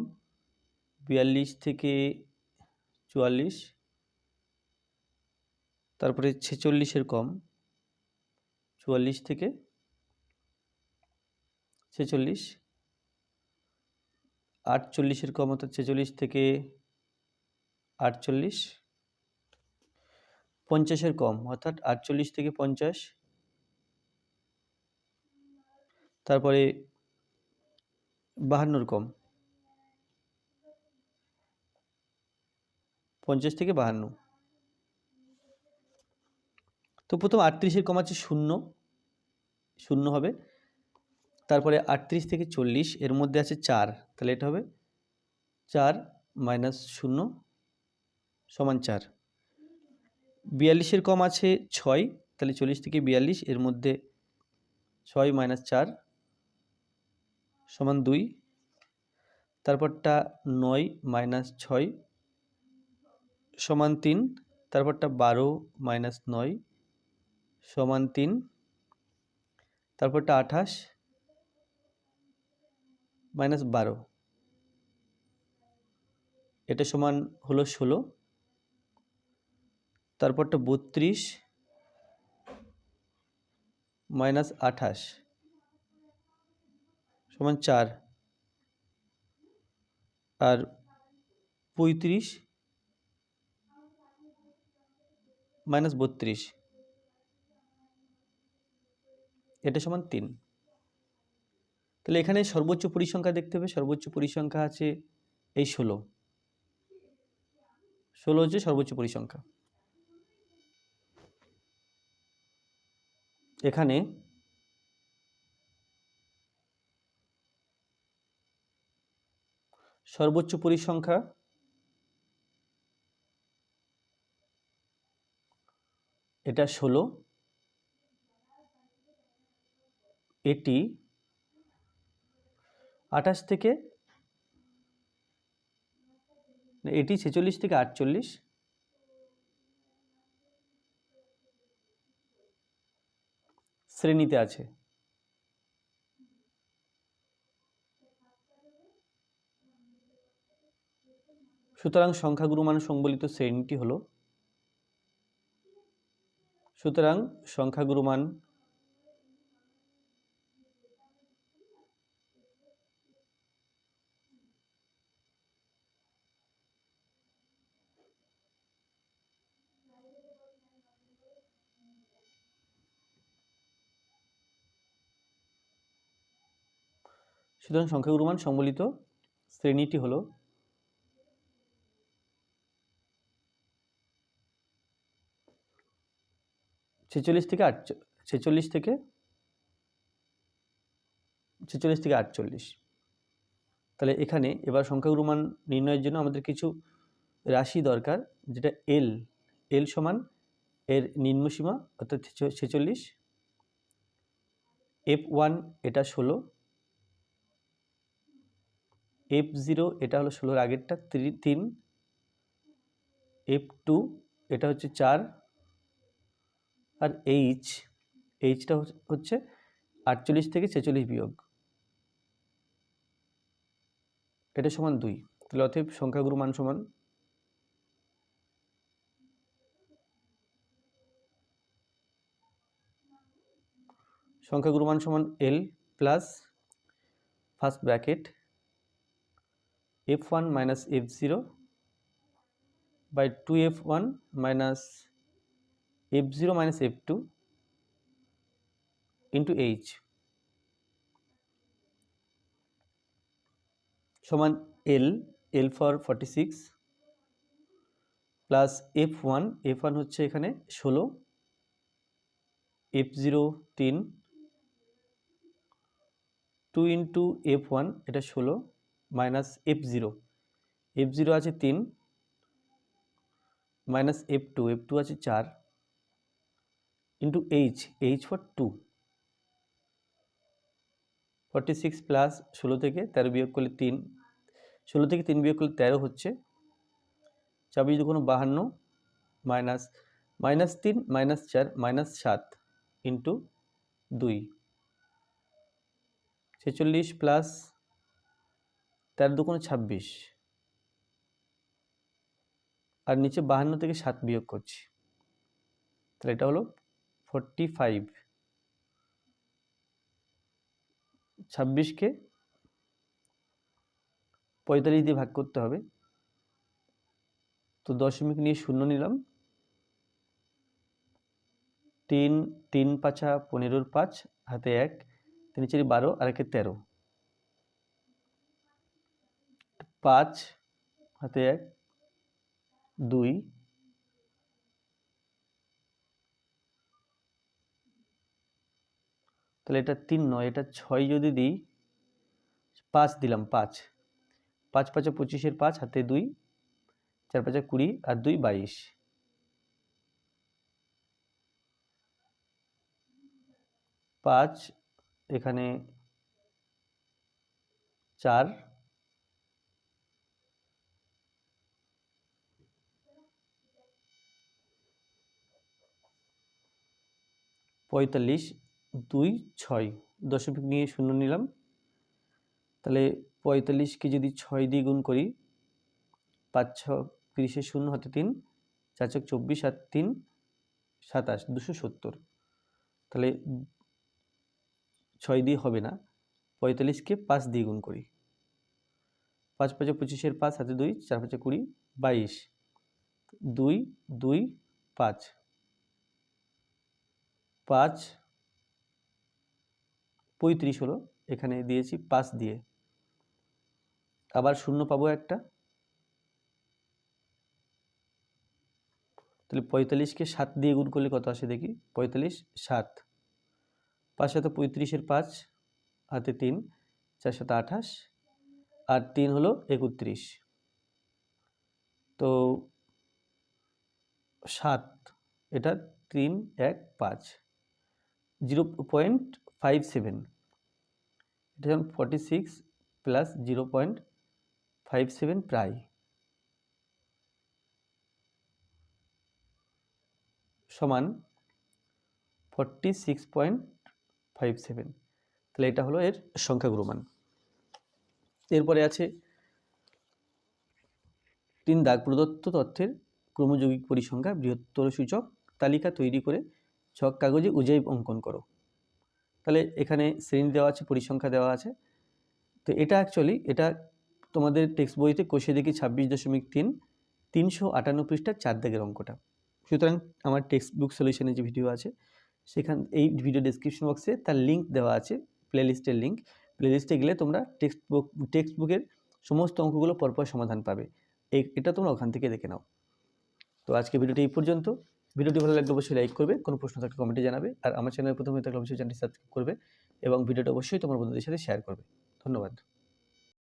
42 থেকে 44। তারপরে 46-এর কম, 44 থেকে 46, 48-এর কম অর্থাৎ 46 থেকে 48, 50-এর কম অর্থাৎ 48 থেকে 50, তারপরে 52-র কম 50 থেকে 52। তো প্রথম 38-এর কম আছে 0, 0 হবে। তারপরে 38 থেকে 40 এর মধ্যে আছে 4, তাহলে এটা হবে 4 মাইনাস 0 সমান 4। 42-এর কম আছে 6, তাহলে 40 থেকে 42 এর মধ্যে 6 মাইনাস 4 সমান 2। তারপরটা 9 মাইনাস 6 সমান 3। তারপরটা 12 মাইনাস 9 সমান 3। তারপরটা 28 মাইনাস 12, এটা সমান হলো 16। তারপরটা 32 মাইনাস 28 সমান 4। আর 35 মাইনাস 32, এটা সমান 3। তাহলে এখানে সর্বোচ্চ পরিসংখ্যা দেখতে হবে। সর্বোচ্চ পরিসংখ্যা আছে এই 16, 16 হচ্ছে সর্বোচ্চ পরিসংখ্যা। এখানে সর্বোচ্চ পরিসংখ্যা এটা 16, এটি 28 থেকে এটি 46 থেকে 48 শ্রেণীতে আছে। সুতরাং সংখ্যাগুরু মান সংবলিত শ্রেণীটি হলো, সুতরাং সংখ্যাগুরু মান সুতরাং সংখ্যাগুরু মান সংবলিত শ্রেণীটি হলো 46 থেকে 48। তাহলে এখানে এবার সংখ্যাগুরু মান নির্ণয়ের জন্য আমাদের কিছু রাশি দরকার, যেটা এল সমান এর নিম্নসীমা অর্থাৎ 46, F1 এটা 16, F0 এটা হলো 16-এর আগেরটা 3, F2 এটা হচ্ছে 4, আর এইচটা হচ্ছে 48 থেকে 46 বিয়োগ, এটা সমান 2। তাহলে অতএব সংখ্যাগুরু মান সমান L plus first bracket F1 minus F0 by 2F1 minus F0 minus F2 into H সমান L ফর 46 প্লাস F1 হচ্ছে এখানে 16, F0 3, 2 ইন্টু F1 এটা 16 মাইনাস F0 আছে 3 মাইনাস F2 আছে 4 ইন্টু H ফর 2, 46 প্লাস 16 থেকে 13 বিয়োগ করলে 3, 16 থেকে 3 বিয়োগ করলে 13 হচ্ছে 24 দুগুণ 52 minus 3 minus 4 minus 7 into 2, 46 plus 13 দুগুণ 26, আর নিচে 52 থেকে 7 বিয়োগ করছি, তাহলে এটা হলো 45। 26কে 45 দিয়ে ভাগ করতে হবে। তো দশমিক নিয়ে শূন্য নিলাম। 3 3 পাঁচা 15 5 হাতে 1, 3 4 12 আর 1 13, 5 হাতে 1 2, তাহলে এটা 3 নয়, এটা 6 যদি দিই, 5 দিলাম, 5 5 5 25 5 হাতে 2, 4 5 20 আর 2 22, 5 এখানে 4, 45 2 6, দশমিক নিয়ে শূন্য নিলাম। তাহলে 45কে যদি 6 দিয়ে গুণ করি, 5 6 30 শূন্য হাতে 3, 4 4 24 আর 3 27, 270। তাহলে 6 দিয়ে হবে না, 45কে 5 দিয়ে গুণ করি। 5 5 25 5 হাতে 2, 4 5 20 22, 2 2 5 5 35 হলো, এখানে দিয়েছি 5 দিয়ে। আবার শূন্য পাবো একটা, তাহলে 45কে 7 দিয়ে গুণ করলে কত আসে দেখি। 45 7, 5 7 35 5 হাতে 3, 4 7 28 আর 3 হলো 31। তো 7, এটা 3 1 5, 0.57, এটা যেমন 46 প্লাস 0.57 প্রায় সমান 46.57। তাহলে এটা হলো এর সংখ্যাগুরু মান। এরপরে আছে 3 দাগ, প্রদত্ত তথ্যের ক্রমযৌগিক পরিসংখ্যা বৃহত্তর সূচক তালিকা তৈরি করে ছক কাগজে উজাইব অঙ্কন করো। তাহলে এখানে শ্রেণী দেওয়া আছে, পরিসংখ্যা দেওয়া আছে। তো এটা অ্যাকচুয়ালি এটা তোমাদের টেক্সট বইতে কোষে দেখি 26.3 358 পৃষ্ঠার 4 দাগের অঙ্কটা। সুতরাং আমার টেক্সট বুক সলিউশনে যে ভিডিও আছে, সেখান এই ভিডিও ডেসক্রিপশন বক্সে তার লিঙ্ক দেওয়া আছে, প্লেলিস্টের লিঙ্ক। প্লেলিস্টে গেলে তোমরা টেক্সট বুকের সমস্ত অঙ্কগুলো পরপর সমাধান পাবে। এটা তোমরা ওখান থেকে দেখে নাও। তো আজকে ভিডিওটি এই পর্যন্ত। ভিডিওটি ভালো লাগলে অবশ্যই লাইক করবে, কোনো প্রশ্ন থাকলে কমেন্টে জানাবে, আর আমার চ্যানেলে প্রথমে থাকলে অবশ্যই চ্যানেলটি সাবস্ক্রাইব করবে এবং ভিডিওটা অবশ্যই তোমার বন্ধুদের সাথে শেয়ার করবে। ধন্যবাদ।